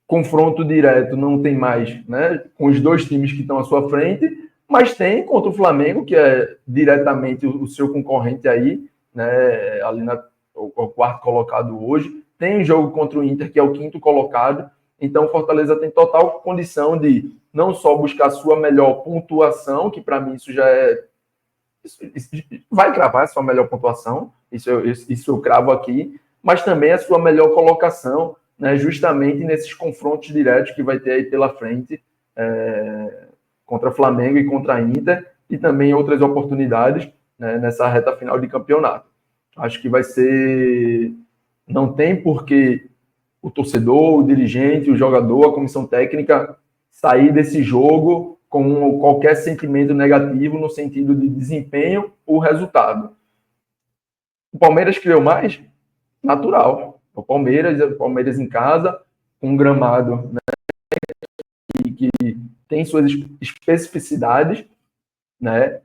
confronto direto, não tem mais, né, com os dois times que estão à sua frente, mas tem contra o Flamengo, que é diretamente o seu concorrente aí, né, ali o quarto colocado hoje. Tem jogo contra o Inter, que é o quinto colocado. Então, o Fortaleza tem total condição de não só buscar a sua melhor pontuação, que para mim isso já é... Isso vai cravar a sua melhor pontuação, isso eu cravo aqui, mas também a sua melhor colocação, né, justamente nesses confrontos diretos que vai ter aí pela frente, contra Flamengo e contra a Inter, e também outras oportunidades, né, nessa reta final de campeonato. Acho que vai ser... Não tem porquê o torcedor, o dirigente, o jogador, a comissão técnica sair desse jogo com qualquer sentimento negativo no sentido de desempenho ou resultado. O Palmeiras criou mais? Natural. O Palmeiras em casa, com um gramado, né, que tem suas especificidades, né?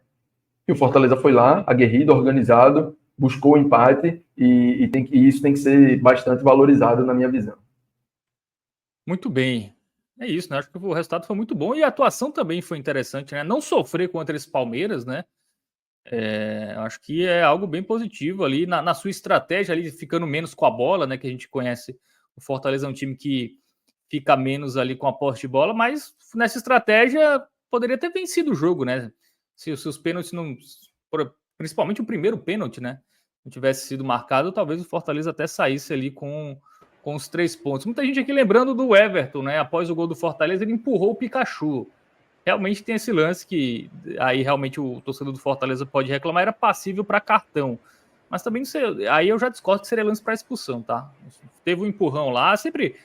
E o Fortaleza foi lá, aguerrido, organizado, buscou o empate e isso tem que ser bastante valorizado na minha visão. Muito bem. É isso, né? Acho que o resultado foi muito bom e a atuação também foi interessante, né? Não sofrer contra esse Palmeiras, né? Acho que é algo bem positivo ali na sua estratégia, ali ficando menos com a bola, né? Que a gente conhece, o Fortaleza é um time que fica menos ali com a posse de bola, mas nessa estratégia poderia ter vencido o jogo, né? Se os pênaltis não... Principalmente o primeiro pênalti, né? Não tivesse sido marcado, talvez o Fortaleza até saísse ali com os 3 pontos. Muita gente aqui lembrando do Everton, né? Após o gol do Fortaleza, ele empurrou o Pikachu. Realmente tem esse lance que aí realmente o torcedor do Fortaleza pode reclamar, era passível para cartão. Mas também não sei, aí eu já discordo que seria lance para expulsão, tá? Teve um empurrão lá, sempre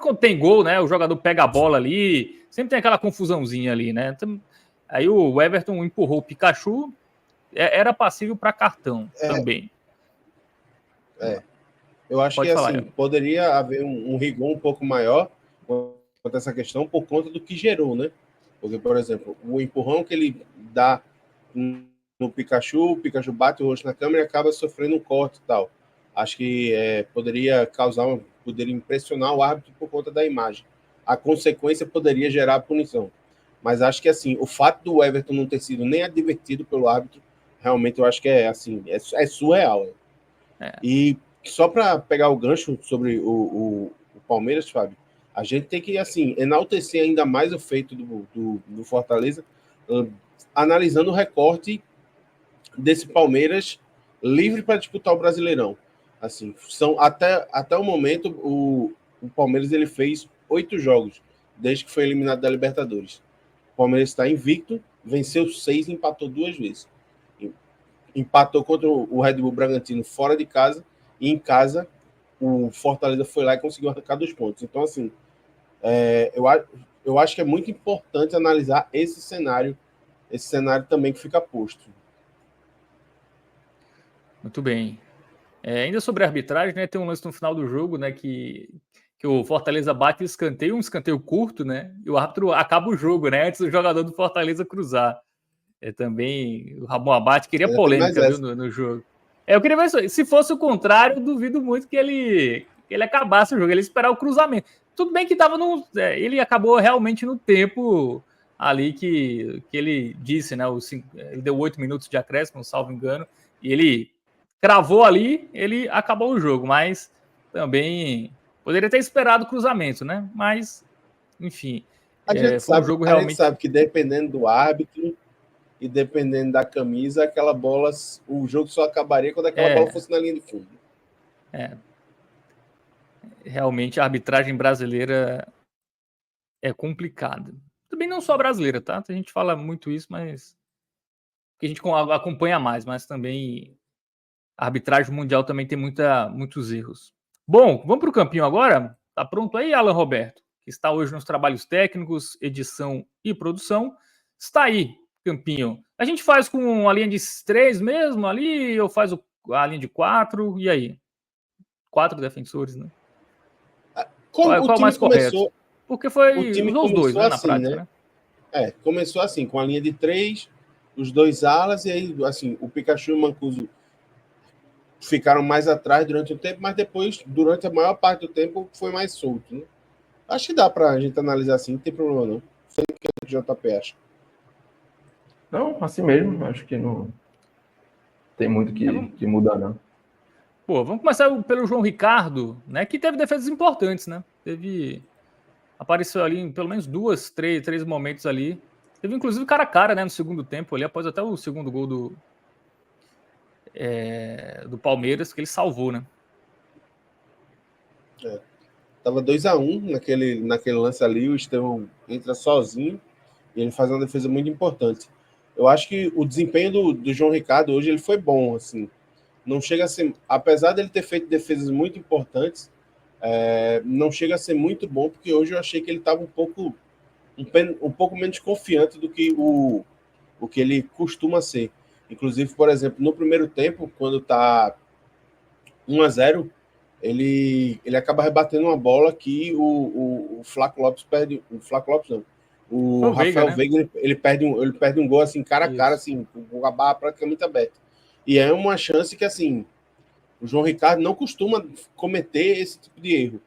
quando tem gol, né, o jogador pega a bola ali, sempre tem aquela confusãozinha ali, né? Então, aí o Everton empurrou o Pikachu, era passível para cartão também. Eu acho Pode que falar, assim, poderia haver um rigor um pouco maior quanto a essa questão por conta do que gerou, né? Porque, por exemplo, o empurrão que ele dá no Pikachu, o Pikachu bate o rosto na câmera e acaba sofrendo um corte e tal. Acho que poderia impressionar o árbitro por conta da imagem. A consequência poderia gerar a punição. Mas acho que assim, o fato do Everton não ter sido nem advertido pelo árbitro, realmente eu acho que é surreal. E só para pegar o gancho sobre o Palmeiras, Fábio, a gente tem que assim enaltecer ainda mais o feito do Fortaleza, analisando o recorte desse Palmeiras livre para disputar o Brasileirão. Assim, são até o momento o Palmeiras ele fez 8 jogos desde que foi eliminado da Libertadores. O Palmeiras está invicto, venceu 6 e empatou 2 vezes. Empatou contra o Red Bull Bragantino fora de casa e em casa o Fortaleza foi lá e conseguiu arrancar 2 pontos. Então, assim, eu acho que é muito importante analisar esse cenário também que fica posto. Muito bem. Ainda sobre a arbitragem, né? Tem um lance no final do jogo, né? Que o Fortaleza bate um escanteio curto, né? E o árbitro acaba o jogo, né? Antes do jogador do Fortaleza cruzar. Também o Ramon Abate queria polêmica, viu, no jogo. Eu queria ver se fosse o contrário, eu duvido muito que ele acabasse o jogo, ele esperar o cruzamento. Tudo bem que tava ele acabou realmente no tempo ali que ele disse, né? Ele deu 8 minutos de acréscimo, salvo engano, e ele cravou ali, ele acabou o jogo, mas também poderia ter esperado o cruzamento, né? Mas enfim, A gente foi um sabe, jogo a gente realmente... sabe que dependendo do árbitro e dependendo da camisa, aquela bola, o jogo só acabaria quando aquela bola fosse na linha de fundo. Realmente a arbitragem brasileira é complicada. Também não só brasileira, tá? A gente fala muito isso, mas que a gente acompanha mais, mas também a arbitragem mundial também tem muitos erros. Bom, vamos para o campinho agora? Tá pronto aí, Alan Roberto? Que está hoje nos trabalhos técnicos, edição e produção. Está aí, campinho. A gente faz com a linha de 3 mesmo ali, ou faz a linha de 4? E aí? 4 defensores, né? Como o Qual time mais correto? começou, Porque o time usou os dois, começou né, na assim, prática, né? né? Começou assim, com a linha de 3, os 2 alas, e aí, assim, o Pikachu e o Mancuso ficaram mais atrás durante o tempo, mas depois, durante a maior parte do tempo, foi mais solto, né? Acho que dá pra gente analisar assim, não tem problema não. Sei que o JP acha. Não, assim mesmo. Acho que não tem muito que mudar, não. Pô, vamos começar pelo João Ricardo, né? Que teve defesas importantes, né? Apareceu ali em pelo menos três momentos ali. Teve inclusive cara a cara, né? No segundo tempo ali, após até o segundo gol do Palmeiras, que ele salvou, né? Tava 2-1 naquele lance ali, o Estevão entra sozinho e ele faz uma defesa muito importante. Eu acho que o desempenho do João Ricardo hoje ele foi bom, assim. Não chega a ser, apesar dele ter feito defesas muito importantes, não chega a ser muito bom, porque hoje eu achei que ele estava um pouco menos confiante do que o que ele costuma ser. Inclusive, por exemplo, no primeiro tempo, quando está 1-0, ele acaba rebatendo uma bola que o Flávio Lopes perde. O Flávio Lopes não. Foi O o Veiga, Rafael né? Veiga ele perde um gol assim, cara a cara, Isso. assim, com a barra praticamente aberta. E é uma chance que, assim, o João Ricardo não costuma cometer esse tipo de erro.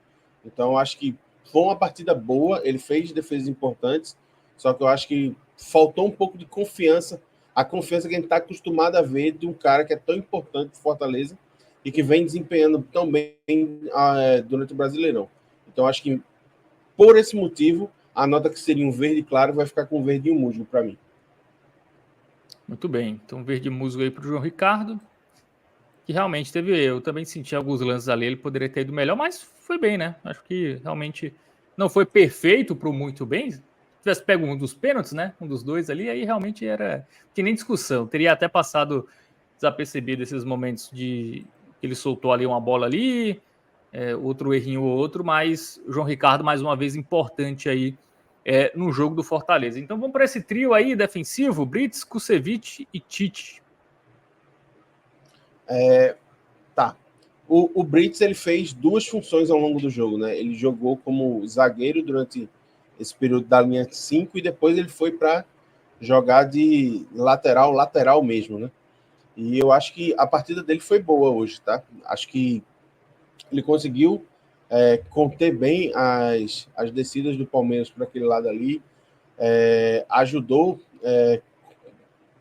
Então, eu acho que foi uma partida boa, ele fez defesas importantes, só que eu acho que faltou um pouco de confiança, a confiança que a gente está acostumado a ver de um cara que é tão importante para Fortaleza e que vem desempenhando tão bem durante o Brasileirão. Então, acho que por esse motivo, a nota que seria um verde claro vai ficar com um verde e um musgo para mim. Muito bem. Então, verde musgo aí pro João Ricardo, que realmente teve. Eu também senti alguns lances ali, ele poderia ter ido melhor, mas foi bem, né? Acho que realmente não foi perfeito pro muito bem. Se tivesse pego um dos pênaltis, né? Um dos dois ali, aí realmente era que nem discussão. Teria até passado desapercebido esses momentos de que ele soltou ali uma bola ali, outro errinho ou outro, mas o João Ricardo, mais uma vez, importante aí no jogo do Fortaleza. Então vamos para esse trio aí defensivo: Brits, Kusevich e Tite. Tá. O Brits ele fez duas funções ao longo do jogo, né? Ele jogou como zagueiro durante esse período da linha 5 e depois ele foi para jogar de lateral mesmo, né? E eu acho que a partida dele foi boa hoje, tá? Acho que ele conseguiu conter bem as descidas do Palmeiras por aquele lado ali,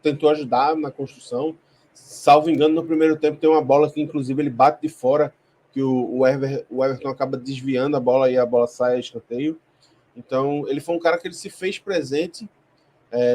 tentou ajudar na construção. Salvo engano, no primeiro tempo tem uma bola que, inclusive, ele bate de fora, que o Everton acaba desviando a bola e a bola sai a escanteio. Então, ele foi um cara que ele se fez presente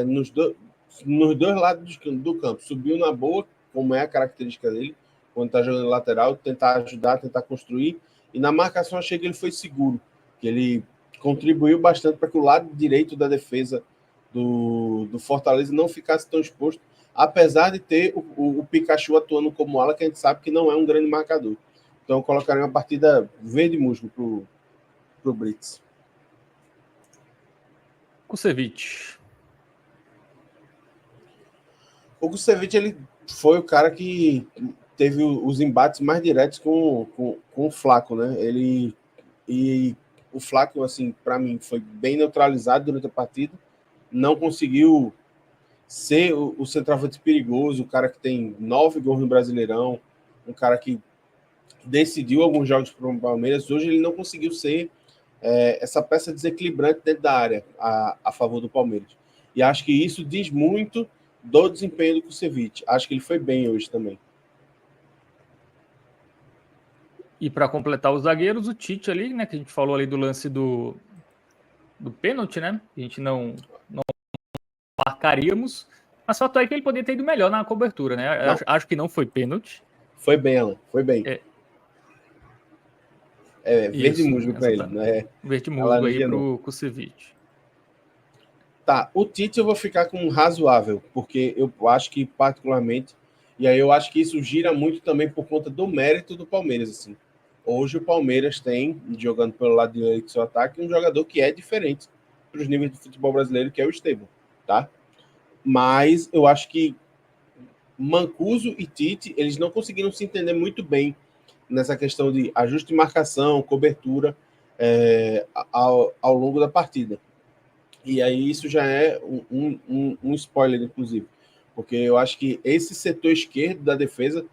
nos dois lados do campo. Subiu na boa, como é a característica dele, quando está jogando lateral, tentar ajudar, tentar construir. E na marcação, achei que ele foi seguro, que ele contribuiu bastante para que o lado direito da defesa do Fortaleza não ficasse tão exposto, apesar de ter o Pikachu atuando como ala, que a gente sabe que não é um grande marcador. Então, eu colocaria uma partida verde musgo pro Brits. Kusevich. O Kusevich, ele foi o cara que teve os embates mais diretos com o Flaco, né? E o Flaco, assim, para mim, foi bem neutralizado durante a partida. Não conseguiu ser o centroavante perigoso, o cara que tem 9 gols no Brasileirão, um cara que decidiu alguns jogos para o Palmeiras. Hoje ele não conseguiu ser essa peça desequilibrante dentro da área a favor do Palmeiras. E acho que isso diz muito do desempenho do Kusevich. Acho que ele foi bem hoje também. E para completar os zagueiros, o Tite ali, né? Que a gente falou ali do lance do pênalti, né? A gente não marcaríamos. Mas fato é que ele poderia ter ido melhor na cobertura, né? Acho que não foi pênalti. Foi bem, Alan. Foi bem. Verde musgo para ele, né? Verde musgo aí pro Kusevich. Tá, o Tite eu vou ficar com um razoável, porque eu acho que particularmente, e aí eu acho que isso gira muito também por conta do mérito do Palmeiras, assim. Hoje o Palmeiras tem, jogando pelo lado direito do seu ataque, um jogador que é diferente para os níveis do futebol brasileiro, que é o Estevão, tá? Mas eu acho que Mancuso e Tite, eles não conseguiram se entender muito bem nessa questão de ajuste de marcação, cobertura ao longo da partida. E aí isso já é um spoiler, inclusive, porque eu acho que esse setor esquerdo da defesa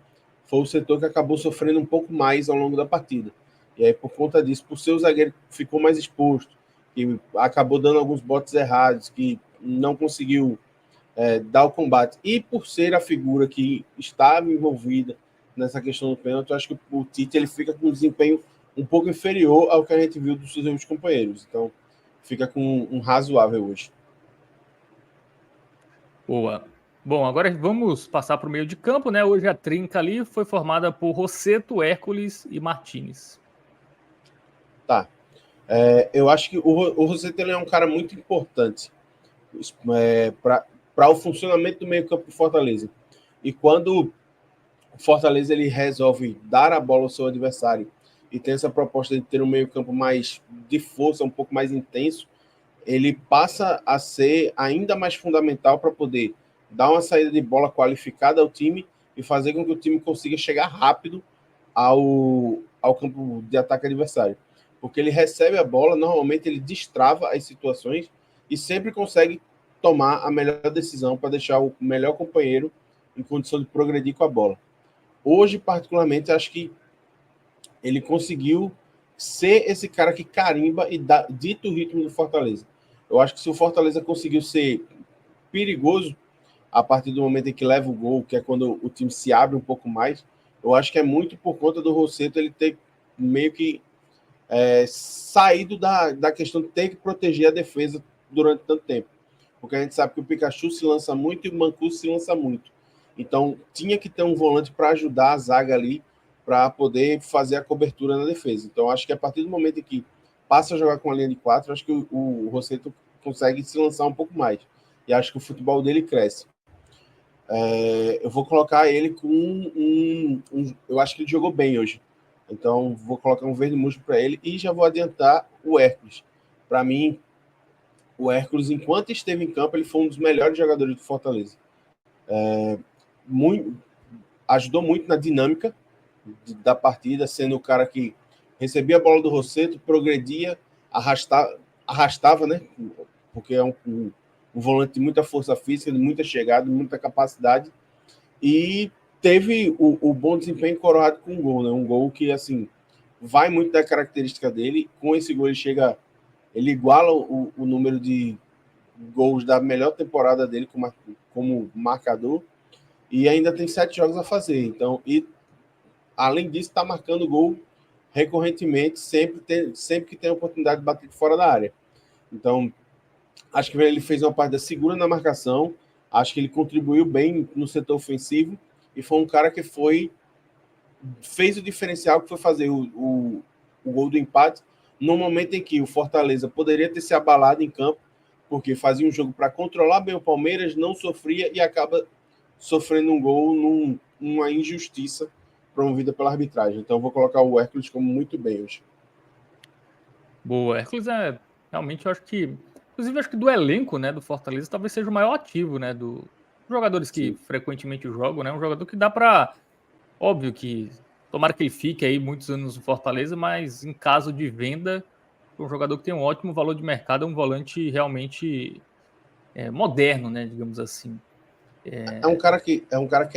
foi o setor que acabou sofrendo um pouco mais ao longo da partida. E aí, por conta disso, por ser o zagueiro que ficou mais exposto, que acabou dando alguns botes errados, que não conseguiu dar o combate, e por ser a figura que estava envolvida nessa questão do pênalti, eu acho que o Tite ele fica com um desempenho um pouco inferior ao que a gente viu dos seus companheiros. Então, fica com um razoável hoje. Boa. Bom, agora vamos passar para o meio de campo, né? Hoje a trinca ali foi formada por Rossetto, Hércules e Martínez. Tá. Eu acho que o Rossetto ele é um cara muito importante para o funcionamento do meio campo do Fortaleza. E quando o Fortaleza ele resolve dar a bola ao seu adversário e tem essa proposta de ter um meio campo mais de força, um pouco mais intenso, ele passa a ser ainda mais fundamental para poder dar uma saída de bola qualificada ao time e fazer com que o time consiga chegar rápido ao campo de ataque adversário. Porque ele recebe a bola, normalmente ele destrava as situações e sempre consegue tomar a melhor decisão para deixar o melhor companheiro em condição de progredir com a bola. Hoje, particularmente, acho que ele conseguiu ser esse cara que carimba e dita o ritmo do Fortaleza. Eu acho que se o Fortaleza conseguiu ser perigoso a partir do momento em que leva o gol, que é quando o time se abre um pouco mais, eu acho que é muito por conta do Rossetto ele ter meio que saído da questão de ter que proteger a defesa durante tanto tempo. Porque a gente sabe que o Pikachu se lança muito e o Mancuso se lança muito. Então, tinha que ter um volante para ajudar a zaga ali, para poder fazer a cobertura na defesa. Então, acho que a partir do momento em que passa a jogar com a linha de 4, acho que o Rossetto consegue se lançar um pouco mais. E acho que o futebol dele cresce. Eu vou colocar ele com eu acho que ele jogou bem hoje. Então, vou colocar um verde musgo para ele e já vou adiantar o Hércules. Para mim, o Hércules, enquanto esteve em campo, ele foi um dos melhores jogadores do Fortaleza. Ajudou muito na dinâmica da partida, sendo o cara que recebia a bola do Rossetto, progredia, arrastava, né? Porque é um volante de muita força física, de muita chegada, de muita capacidade, e teve o bom desempenho coroado com um gol, né? Um gol que, assim, vai muito da característica dele. Com esse gol ele iguala o número de gols da melhor temporada dele como marcador, e ainda tem 7 jogos a fazer. Então, e além disso, está marcando gol recorrentemente, sempre que tem a oportunidade de bater de fora da área. Então, acho que ele fez uma partida segura na marcação, acho que ele contribuiu bem no setor ofensivo e foi um cara que fez o diferencial, que foi fazer o gol do empate no momento em que o Fortaleza poderia ter se abalado em campo, porque fazia um jogo para controlar bem o Palmeiras, não sofria e acaba sofrendo um gol numa injustiça promovida pela arbitragem. Então, vou colocar o Hércules como muito bem hoje. Boa, Hércules realmente, eu acho que, inclusive, acho que do elenco, né, do Fortaleza, talvez seja o maior ativo, né, dos jogadores que frequentemente jogam, né, um jogador que dá para, óbvio que, tomara que ele fique aí muitos anos no Fortaleza, mas em caso de venda, um jogador que tem um ótimo valor de mercado, é um volante realmente moderno, né, digamos assim. É um cara que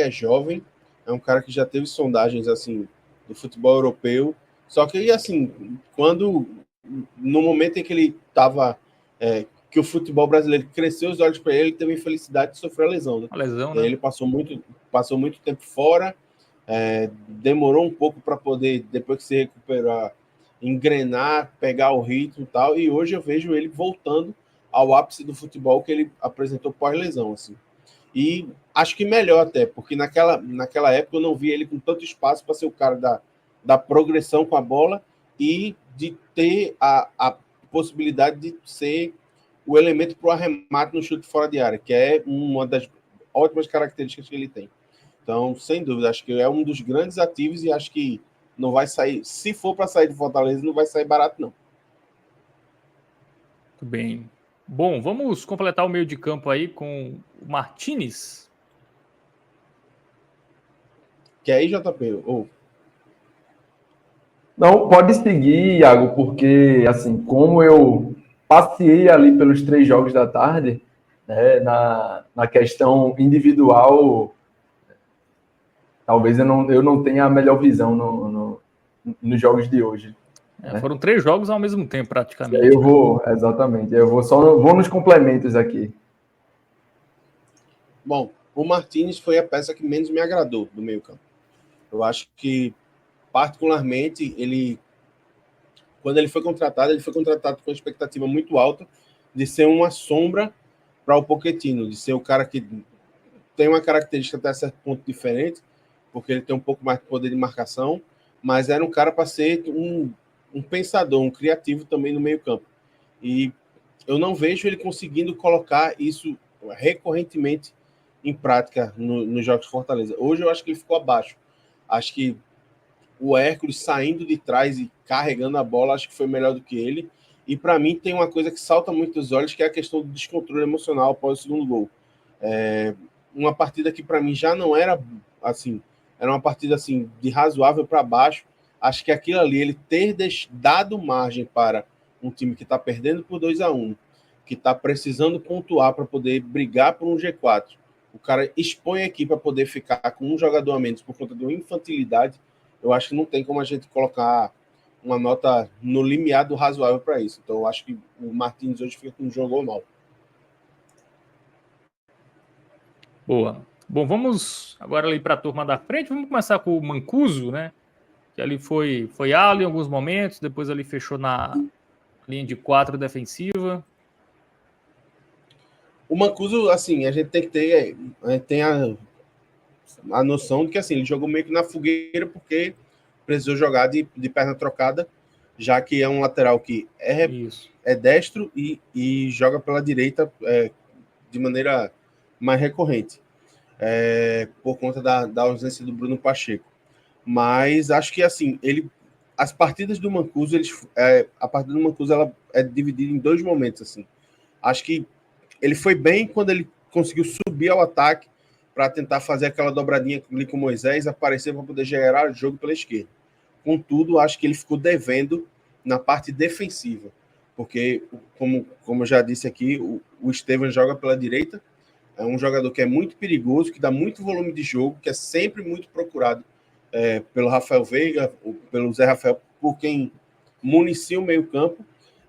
é jovem, é um cara que já teve sondagens assim do futebol europeu. Só que assim, no momento em que ele estava que o futebol brasileiro cresceu os olhos para ele, teve a infelicidade de sofrer a lesão, né? A lesão, E aí né? ele passou muito tempo fora, demorou um pouco para poder, depois que se recuperar, engrenar, pegar o ritmo e tal, e hoje eu vejo ele voltando ao ápice do futebol que ele apresentou pós-lesão, assim. E acho que melhor até, porque naquela época eu não vi ele com tanto espaço para ser o cara da progressão com a bola e de ter a possibilidade de ser o elemento para o arremate no chute fora de área, que é uma das ótimas características que ele tem. Então, sem dúvida, acho que é um dos grandes ativos e acho que não vai sair, se for para sair de Fortaleza, não vai sair barato, não. Muito bem. Bom, vamos completar o meio de campo aí com o Martinez. Que aí, JP, Não, pode seguir, Iago, porque, assim, como eu passei ali pelos 3 jogos da tarde, né, na questão individual, talvez eu não tenha a melhor visão nos jogos de hoje. Né? Foram 3 jogos ao mesmo tempo, praticamente. Eu vou, exatamente, vou nos complementos aqui. Bom, o Martinez foi a peça que menos me agradou do meio campo. Eu acho que, particularmente, quando ele foi contratado com uma expectativa muito alta de ser uma sombra para o Pochettino, de ser o cara que tem uma característica até certo ponto diferente, porque ele tem um pouco mais de poder de marcação, mas era um cara para ser um pensador, um criativo também no meio campo. E eu não vejo ele conseguindo colocar isso recorrentemente em prática nos jogos de Fortaleza. Hoje eu acho que ele ficou abaixo. Acho que o Hércules saindo de trás e carregando a bola, acho que foi melhor do que ele. E para mim tem uma coisa que salta muito os olhos, que é a questão do descontrole emocional após o segundo gol. Uma partida que para mim já não era assim, era uma partida assim de razoável para baixo. Acho que aquilo ali, ele ter dado margem para um time que está perdendo por 2-1, que está precisando pontuar para poder brigar por um G4. O cara expõe aqui para poder ficar com um jogador a menos por conta de uma infantilidade. Eu acho que não tem como a gente colocar uma nota no limiar do razoável para isso. Então, eu acho que o Martins hoje fica com um jogo mal. Boa. Bom, vamos agora ali para a turma da frente. Vamos começar com o Mancuso, né? Que ali foi ala em alguns momentos, depois ali fechou na linha de 4 defensiva. O Mancuso, assim, a gente tem que ter, a gente tem a noção de que assim, ele jogou meio que na fogueira porque precisou jogar de perna trocada, já que é um lateral que é destro e joga pela direita de maneira mais recorrente, por conta da ausência do Bruno Pacheco. Mas acho que assim, as partidas do Mancuso, a partida do Mancuso ela é dividida em 2 momentos. Assim. Acho que ele foi bem quando ele conseguiu subir ao ataque para tentar fazer aquela dobradinha ali com o Moisés, aparecer para poder gerar o jogo pela esquerda. Contudo, acho que ele ficou devendo na parte defensiva, porque, como eu já disse aqui, o Estevam joga pela direita, é um jogador que é muito perigoso, que dá muito volume de jogo, que é sempre muito procurado pelo Rafael Veiga, pelo Zé Rafael, por quem municia o meio-campo,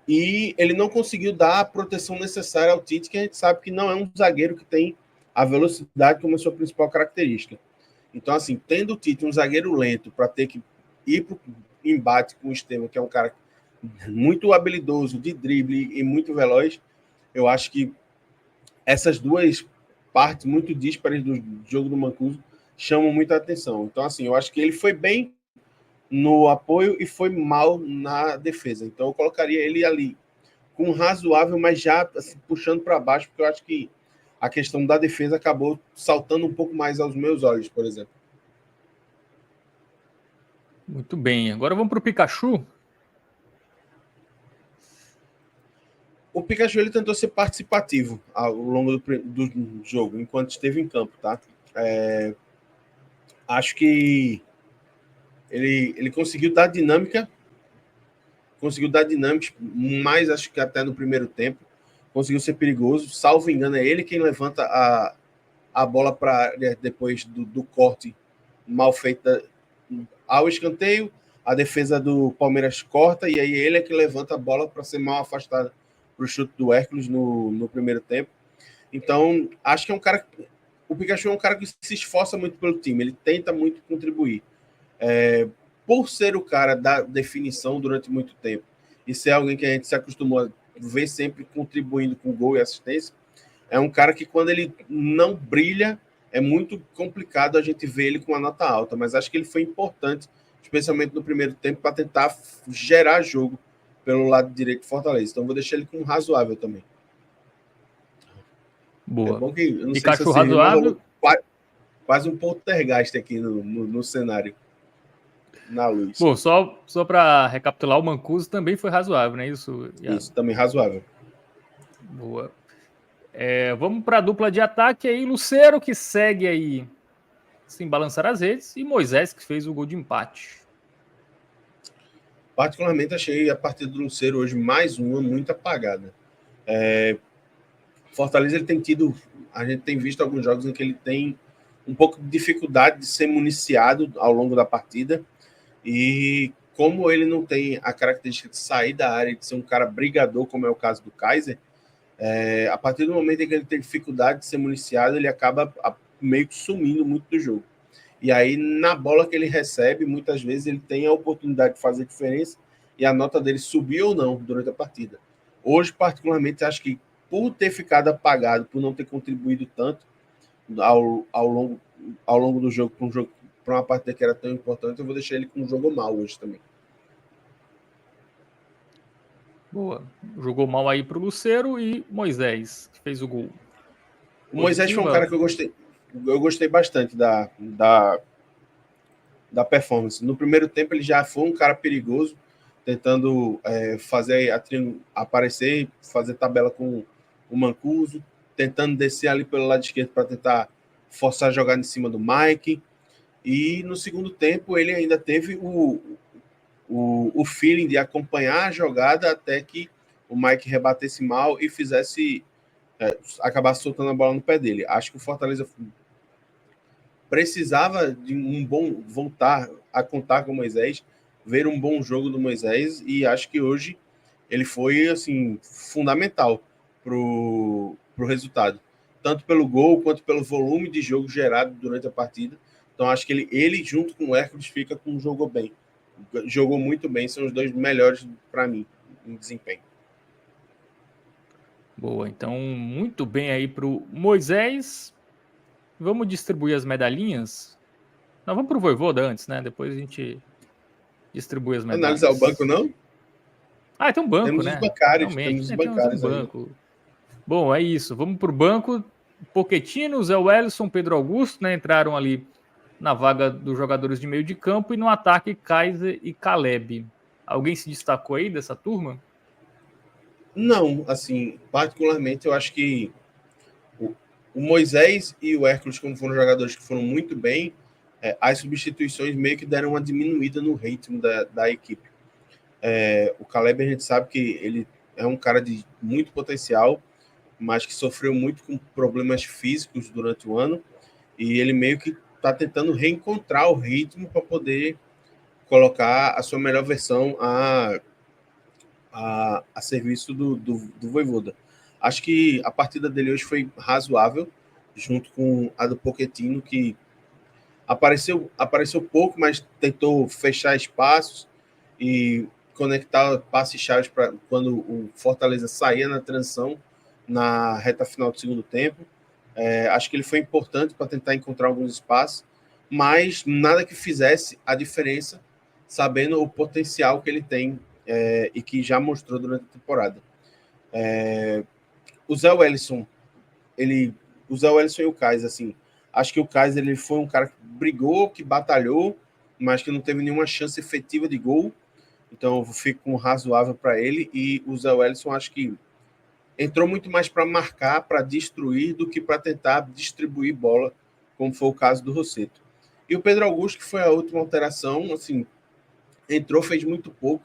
e ele não conseguiu dar a proteção necessária ao Tite, que a gente sabe que não é um zagueiro que tem a velocidade como a sua principal característica. Então, assim, tendo o Tite um zagueiro lento para ter que ir para o embate com o Estevam, que é um cara muito habilidoso, de drible e muito veloz, eu acho que essas duas partes muito díspares do jogo do Mancuso chamam muita atenção. Então, assim, eu acho que ele foi bem no apoio e foi mal na defesa. Então, eu colocaria ele ali com razoável, mas já assim, puxando para baixo, porque eu acho que a questão da defesa acabou saltando um pouco mais aos meus olhos, por exemplo. Muito bem. Agora vamos para o Pikachu. O Pikachu ele tentou ser participativo ao longo do jogo, enquanto esteve em campo, tá? Acho que ele conseguiu dar dinâmica, mais acho que até no primeiro tempo, conseguiu ser perigoso, salvo engano, é ele quem levanta a bola para depois do corte mal feita ao escanteio, a defesa do Palmeiras corta, e aí ele é que levanta a bola para ser mal afastada para o chute do Hércules no primeiro tempo. Então, acho que é um cara. O Pikachu é um cara que se esforça muito pelo time, ele tenta muito contribuir. por ser o cara da definição durante muito tempo e ser alguém que a gente se acostumou a ver sempre contribuindo com gol e assistência, é um cara que quando ele não brilha, é muito complicado a gente ver ele com uma nota alta, mas acho que ele foi importante, especialmente no primeiro tempo, para tentar gerar jogo pelo lado direito do Fortaleza. Então vou deixar ele com razoável também. Boa. É bom que, eu não Pikachu sei se razoável. Quase um poltergeist aqui no cenário, na luz. Bom, só para recapitular, o Mancuso também foi razoável, não é isso? Isso, também razoável. Boa. Vamos para a dupla de ataque aí, Lucero, que segue aí sem balançar as redes, e Moisés, que fez o gol de empate. Particularmente achei a partida do Lucero hoje mais uma muito apagada. Fortaleza ele tem tido, a gente tem visto alguns jogos em que ele tem um pouco de dificuldade de ser municiado ao longo da partida, e como ele não tem a característica de sair da área, de ser um cara brigador, como é o caso do Kaiser, a partir do momento em que ele tem dificuldade de ser municiado, ele acaba meio que sumindo muito do jogo. E aí, na bola que ele recebe, muitas vezes ele tem a oportunidade de fazer diferença e a nota dele subir ou não durante a partida. Hoje, particularmente, acho que por ter ficado apagado, por não ter contribuído tanto ao longo do jogo, para uma partida que era tão importante, eu vou deixar ele com um jogo mal hoje também. Boa. Jogou mal aí pro Lucero e Moisés, que fez o gol. O Moisés foi um cara que eu gostei bastante da performance. No primeiro tempo ele já foi um cara perigoso, tentando aparecer, fazer tabela com o Mancuso, tentando descer ali pelo lado esquerdo para tentar forçar a jogada em cima do Mike. E no segundo tempo ele ainda teve o feeling de acompanhar a jogada até que o Mike rebatesse mal e acabasse soltando a bola no pé dele. Acho que o Fortaleza precisava de voltar a contar com o Moisés, ver um bom jogo do Moisés, e acho que hoje ele foi assim fundamental pro resultado, tanto pelo gol quanto pelo volume de jogo gerado durante a partida. Então acho que ele junto com o Hércules fica com um jogou muito bem, são os dois melhores para mim em desempenho. Boa, então muito bem aí pro Moisés. Vamos distribuir as medalhinhas? Nós vamos pro Voivoda antes, né? Depois a gente distribui as medalhas. Analisar o banco, não? Tem um banco, temos né? Os bancários, realmente, temos os bancários um banco. Bom, é isso. Vamos pro banco. Pochettino, Zé Wellison, Pedro Augusto, né? Entraram ali na vaga dos jogadores de meio de campo, e no ataque Kaiser e Caleb. Alguém se destacou aí dessa turma? Não, assim, particularmente eu acho que o Moisés e o Hércules, como foram jogadores que foram muito bem, as substituições meio que deram uma diminuída no ritmo da equipe. O Caleb, a gente sabe que ele é um cara de muito potencial, mas que sofreu muito com problemas físicos durante o ano, e ele meio que está tentando reencontrar o ritmo para poder colocar a sua melhor versão a serviço do Voivoda. Acho que a partida dele hoje foi razoável, junto com a do Pochettino, que apareceu pouco, mas tentou fechar espaços e conectar passes-chave para quando o Fortaleza saía na transição na reta final do segundo tempo. Acho que ele foi importante para tentar encontrar alguns espaços, mas nada que fizesse a diferença, sabendo o potencial que ele tem e que já mostrou durante a temporada. O Zé Wellison e o Kaiser, assim, acho que o Kaiser ele foi um cara que brigou, que batalhou, mas que não teve nenhuma chance efetiva de gol, então eu fico com um razoável para ele. E o Zé Wellison acho que entrou muito mais para marcar, para destruir, do que para tentar distribuir bola, como foi o caso do Rossetto. E o Pedro Augusto, que foi a última alteração, assim, entrou, fez muito pouco,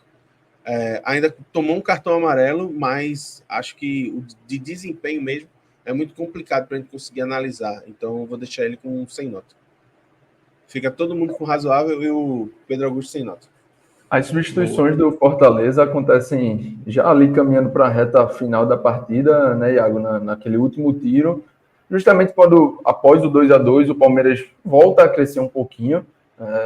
ainda tomou um cartão amarelo, mas acho que o de desempenho mesmo é muito complicado para a gente conseguir analisar, então eu vou deixar ele com 100 nota. Fica todo mundo com razoável e o Pedro Augusto sem nota. As substituições do Fortaleza acontecem já ali caminhando para a reta final da partida, né, Iago, naquele último tiro, justamente quando, após o 2-2, o Palmeiras volta a crescer um pouquinho,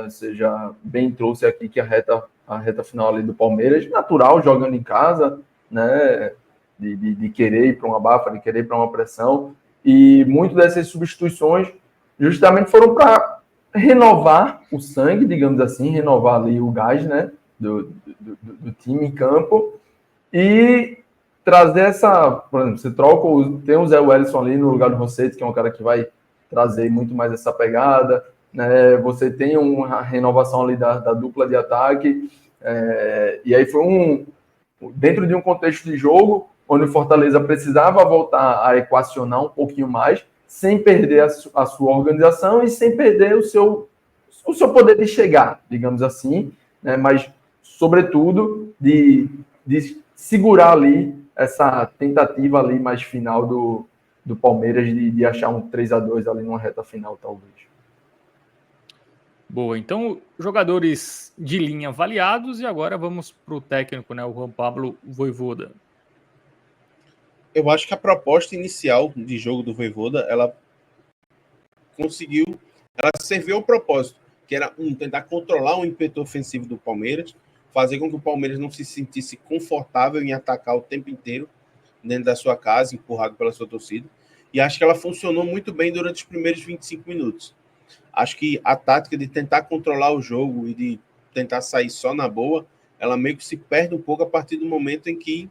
Você já bem trouxe aqui que a reta final ali do Palmeiras, natural, jogando em casa, né? De querer ir para uma bafa, de querer ir para uma pressão. E muitas dessas substituições justamente foram para renovar o sangue, digamos assim, renovar ali o gás, né? Do time em campo. E trazer essa... Por exemplo, você troca... Tem o Zé Wellison ali no lugar do Rossetti, que é um cara que vai trazer muito mais essa pegada, né? Você tem uma renovação ali da dupla de ataque, e aí foi dentro de um contexto de jogo onde o Fortaleza precisava voltar a equacionar um pouquinho mais, sem perder a sua organização e sem perder o seu poder de chegar, digamos assim, né? Mas, sobretudo, de segurar ali essa tentativa ali mais final do Palmeiras de achar um 3-2 ali numa reta final, talvez. Boa, então jogadores de linha avaliados e agora vamos para o técnico, né, o Juan Pablo Vojvoda. Eu acho que a proposta inicial de jogo do Vojvoda, ela serviu ao propósito, que era tentar controlar o ímpeto ofensivo do Palmeiras, fazer com que o Palmeiras não se sentisse confortável em atacar o tempo inteiro dentro da sua casa, empurrado pela sua torcida. E acho que ela funcionou muito bem durante os primeiros 25 minutos. Acho que a tática de tentar controlar o jogo e de tentar sair só na boa, ela meio que se perde um pouco a partir do momento em que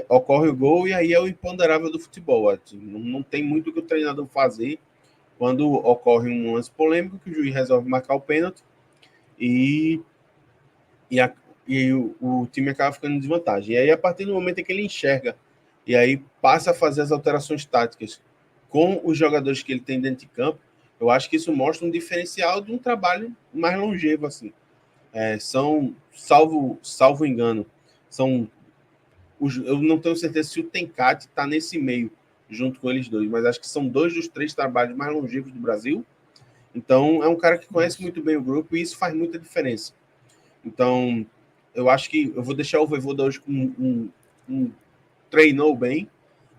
ocorre o gol, e aí é o imponderável do futebol. Não tem muito o que o treinador fazer quando ocorre um lance polêmico, que o juiz resolve marcar o pênalti e o time acaba ficando em desvantagem. E aí, a partir do momento em que ele enxerga e aí passa a fazer as alterações táticas com os jogadores que ele tem dentro de campo, eu acho que isso mostra um diferencial de um trabalho mais longevo, assim. Salvo engano, eu não tenho certeza se o Tencate está nesse meio, junto com eles dois, mas acho que são 2 dos 3 trabalhos mais longevos do Brasil. Então, é um cara que conhece muito bem o grupo e isso faz muita diferença. Então, eu acho que eu vou deixar o Vojvoda hoje com treinou bem,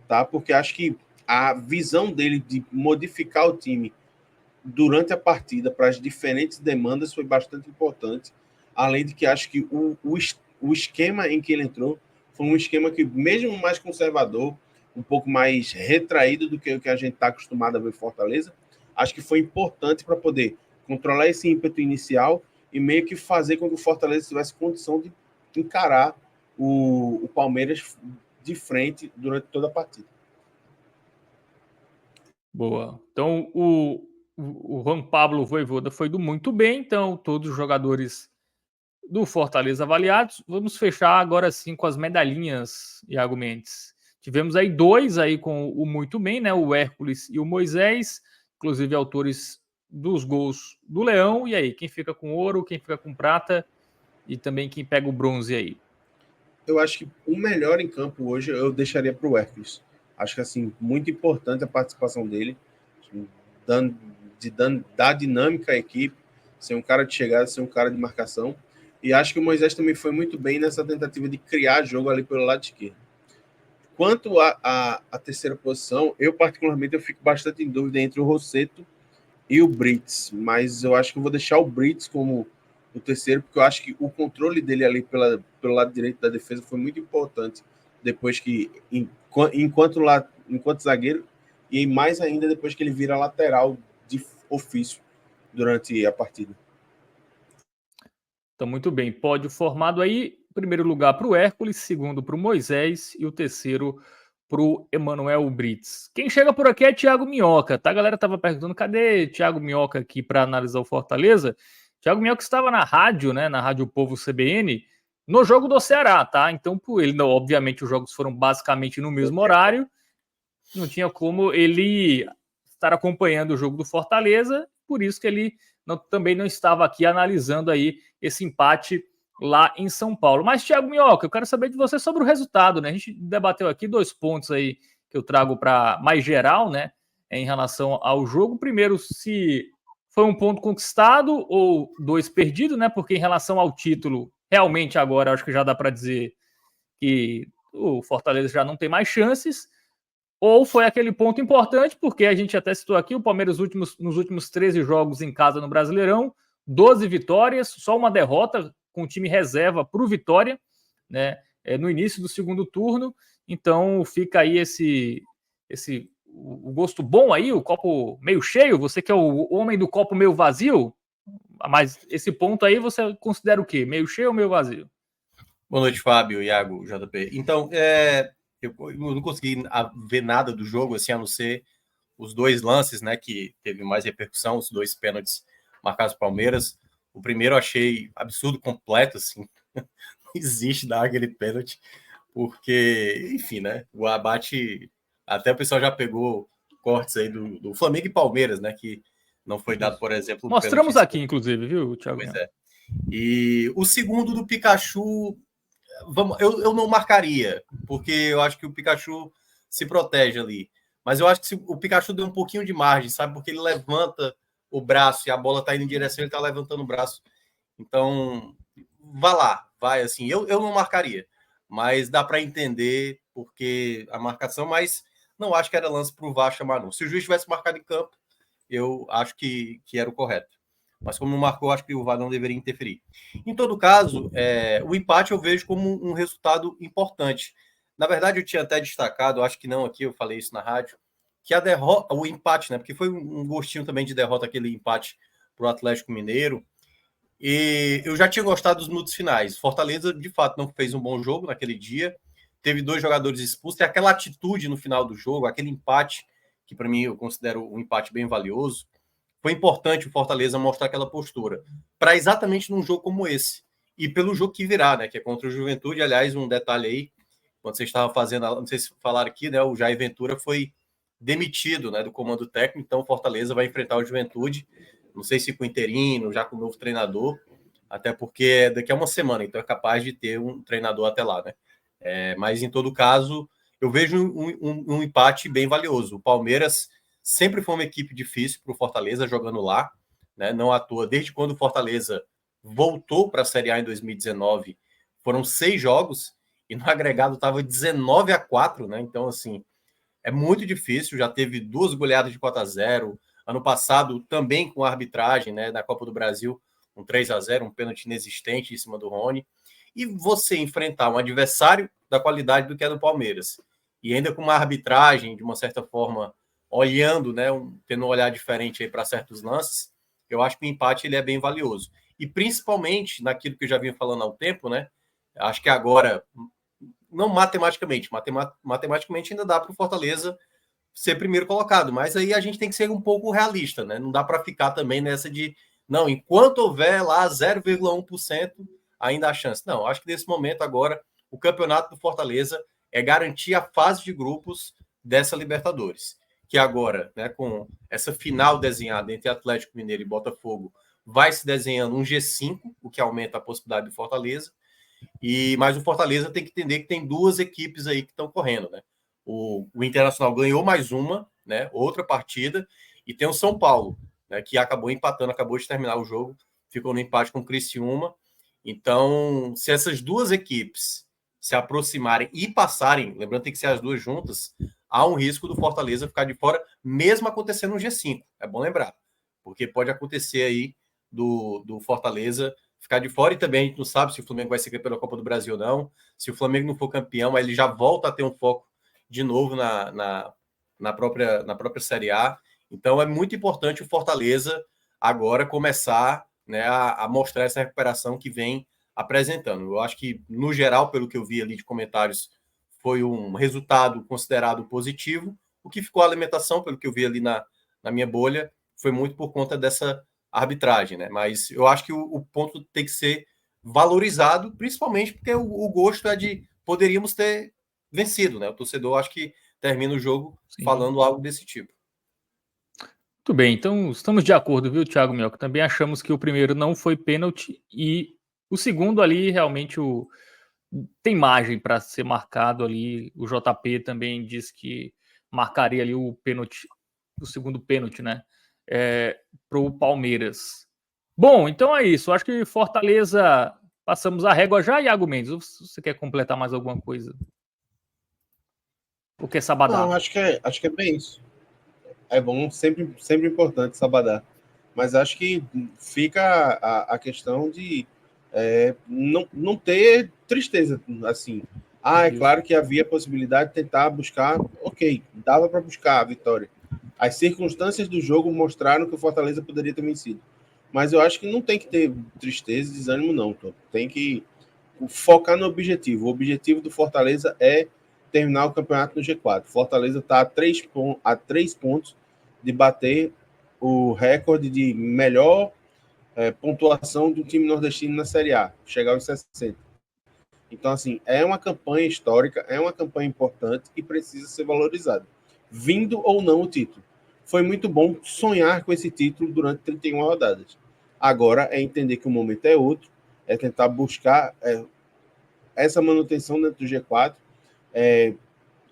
tá? Porque acho que a visão dele de modificar o time durante a partida para as diferentes demandas foi bastante importante. Além de que acho que o esquema em que ele entrou foi um esquema que, mesmo mais conservador, um pouco mais retraído do que o que a gente está acostumado a ver em Fortaleza, acho que foi importante para poder controlar esse ímpeto inicial e meio que fazer com que o Fortaleza tivesse condição de encarar o Palmeiras de frente durante toda a partida. Boa. Então, o Juan Pablo Vojvoda foi do muito bem, então todos os jogadores do Fortaleza avaliados. Vamos fechar agora sim com as medalhinhas, Iago Mendes. Tivemos aí 2 aí com o muito bem, né? O Hércules e o Moisés, inclusive autores dos gols do Leão. E aí, quem fica com ouro, quem fica com prata e também quem pega o bronze aí? Eu acho que o melhor em campo hoje eu deixaria para o Hércules. Acho que, assim, muito importante a participação dele, dar dinâmica à equipe, ser um cara de chegada, ser um cara de marcação. E acho que o Moisés também foi muito bem nessa tentativa de criar jogo ali pelo lado esquerdo. Quanto à terceira posição, eu particularmente fico bastante em dúvida entre o Rossetto e o Brits, mas eu acho que eu vou deixar o Brits como o terceiro, porque eu acho que o controle dele ali pelo lado direito da defesa foi muito importante, depois que, enquanto zagueiro, e mais ainda depois que ele vira lateral de ofício durante a partida. Então, muito bem. Pódio formado aí. Primeiro lugar para o Hércules, segundo para o Moisés e o terceiro para o Emanuel Brits. Quem chega por aqui é Thiago Minhoca, tá? A galera tava perguntando, cadê Thiago Minhoca aqui para analisar o Fortaleza? Thiago Minhoca estava na rádio, né? Na Rádio Povo CBN, no jogo do Ceará, tá? Então, por ele, não, obviamente, os jogos foram basicamente no mesmo horário. Não tinha como ele estar acompanhando o jogo do Fortaleza, por isso que ele também não estava aqui analisando aí esse empate lá em São Paulo. Mas, Thiago Minhoca, eu quero saber de você sobre o resultado, né? A gente debateu aqui 2 pontos aí que eu trago para mais geral, né? Em relação ao jogo. Primeiro, se foi um ponto conquistado ou 2 perdidos, né? Porque em relação ao título, realmente agora acho que já dá para dizer que o Fortaleza já não tem mais chances. Ou foi aquele ponto importante, porque a gente até citou aqui, o Palmeiras nos últimos 13 jogos em casa no Brasileirão, 12 vitórias, só uma derrota com o time reserva para o Vitória, né, no início do segundo turno. Então fica aí o gosto bom aí, o copo meio cheio. Você que é o homem do copo meio vazio, mas esse ponto aí você considera o quê? Meio cheio ou meio vazio? Boa noite, Fábio, Iago, JP. Então, eu não consegui ver nada do jogo, assim, a não ser os dois lances, né, que teve mais repercussão, os dois pênaltis marcados pro Palmeiras. O primeiro eu achei absurdo completo, assim, não existe dar aquele pênalti, porque, enfim, né, o abate, até o pessoal já pegou cortes aí do Flamengo e Palmeiras, né, que não foi dado, por exemplo... Mostramos aqui, inclusive, viu, Thiago? Pois é. E o segundo do Pikachu, eu não marcaria, porque eu acho que o Pikachu se protege ali. Mas eu acho que o Pikachu deu um pouquinho de margem, sabe? Porque ele levanta o braço e a bola tá indo em direção, ele tá levantando o braço. Então, vai assim. Eu não marcaria, mas dá para entender porque a marcação, mas não acho que era lance pro VAR chamar, não. Se o juiz tivesse marcado em campo, eu acho que era o correto. Mas como não marcou, acho que o VAR não deveria interferir. Em todo caso, o empate eu vejo como um resultado importante. Na verdade, eu tinha até destacado, acho que não aqui, eu falei isso na rádio, que a derrota, o empate, né? Porque foi um gostinho também de derrota, aquele empate para o Atlético Mineiro. E eu já tinha gostado dos minutos finais. Fortaleza, de fato, não fez um bom jogo naquele dia. Teve 2 jogadores expulsos. E aquela atitude no final do jogo, aquele empate, que para mim eu considero um empate bem valioso, foi importante o Fortaleza mostrar aquela postura. Para exatamente num jogo como esse. E pelo jogo que virá, né? Que é contra o Juventude. Aliás, um detalhe aí, quando você estava fazendo, não sei se falaram aqui, né? O Jair Ventura foi demitido, né, do comando técnico, então o Fortaleza vai enfrentar o Juventude, não sei se com o interino, já com o novo treinador, até porque daqui a uma semana, então é capaz de ter um treinador até lá, né? Mas em todo caso, eu vejo um empate bem valioso. O Palmeiras sempre foi uma equipe difícil para o Fortaleza jogando lá, né? Não à toa, desde quando o Fortaleza voltou para a Série A em 2019, foram 6 jogos e no agregado estava 19-4, né? Então, assim, é muito difícil, já teve 2 goleadas de 4-0. Ano passado, também com a arbitragem, né, da Copa do Brasil, um 3-0, um pênalti inexistente em cima do Rony. E você enfrentar um adversário da qualidade do que é do Palmeiras, e ainda com uma arbitragem, de uma certa forma, olhando, né, tendo um olhar diferente aí para certos lances, eu acho que o empate ele é bem valioso. E principalmente naquilo que eu já vinha falando há um tempo, né, acho que agora, não matematicamente, matematicamente ainda dá para o Fortaleza ser primeiro colocado, mas aí a gente tem que ser um pouco realista, né? Não dá para ficar também nessa de, não, enquanto houver lá 0,1%, ainda há chance. Não, acho que nesse momento agora, o campeonato do Fortaleza é garantir a fase de grupos dessa Libertadores, que agora, né, com essa final desenhada entre Atlético Mineiro e Botafogo, vai se desenhando um G5, o que aumenta a possibilidade do Fortaleza. Mas o Fortaleza tem que entender que tem 2 equipes aí que estão correndo, né? O Internacional ganhou mais uma, né? Outra partida, e tem o São Paulo, né? Que acabou empatando, acabou de terminar o jogo, ficou no empate com o Criciúma. Então, se essas 2 equipes se aproximarem e passarem, lembrando que tem que ser as 2 juntas, há um risco do Fortaleza ficar de fora, mesmo acontecendo no G5. É bom lembrar, porque pode acontecer aí do Fortaleza ficar de fora, e também a gente não sabe se o Flamengo vai ser campeão da Copa do Brasil ou não. Se o Flamengo não for campeão, aí ele já volta a ter um foco de novo na própria Série A. Então é muito importante o Fortaleza agora começar, né, a mostrar essa recuperação que vem apresentando. Eu acho que, no geral, pelo que eu vi ali de comentários, foi um resultado considerado positivo. O que ficou a alimentação, pelo que eu vi ali na minha bolha, foi muito por conta dessa arbitragem, né? Mas eu acho que o ponto tem que ser valorizado, principalmente porque o gosto é de poderíamos ter vencido, né? O torcedor acho que termina o jogo falando algo desse tipo. Muito bem, então estamos de acordo, viu, Thiago Mioca? Também achamos que o primeiro não foi pênalti e o segundo ali realmente tem margem para ser marcado ali. O JP também disse que marcaria ali o pênalti, o segundo pênalti, né? Para o Palmeiras. Bom, então é isso. Acho que Fortaleza, passamos a régua já, Iago Mendes. Ou você quer completar mais alguma coisa? O que é Sabadá? Não, acho que é bem isso. É bom, sempre importante Sabadá. mas acho que fica a questão de não ter tristeza, assim. É claro que havia a possibilidade de tentar buscar, ok, dava para buscar a vitória. As circunstâncias do jogo mostraram que o Fortaleza poderia ter vencido. Mas eu acho que não tem que ter tristeza e desânimo, não. Tem que focar no objetivo. O objetivo do Fortaleza é terminar o campeonato no G4. Fortaleza está a 3 pontos de bater o recorde de melhor pontuação do time nordestino na Série A, chegar aos 60. Então, assim, é uma campanha histórica, é uma campanha importante e precisa ser valorizada, vindo ou não o título. Foi muito bom sonhar com esse título durante 31 rodadas. Agora é entender que o momento é outro, é tentar buscar essa manutenção dentro do G4,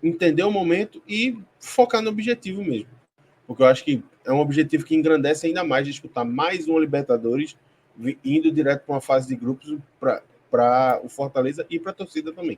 entender o momento e focar no objetivo mesmo. Porque eu acho que é um objetivo que engrandece ainda mais disputar mais uma Libertadores, indo direto para uma fase de grupos para o Fortaleza e para a torcida também.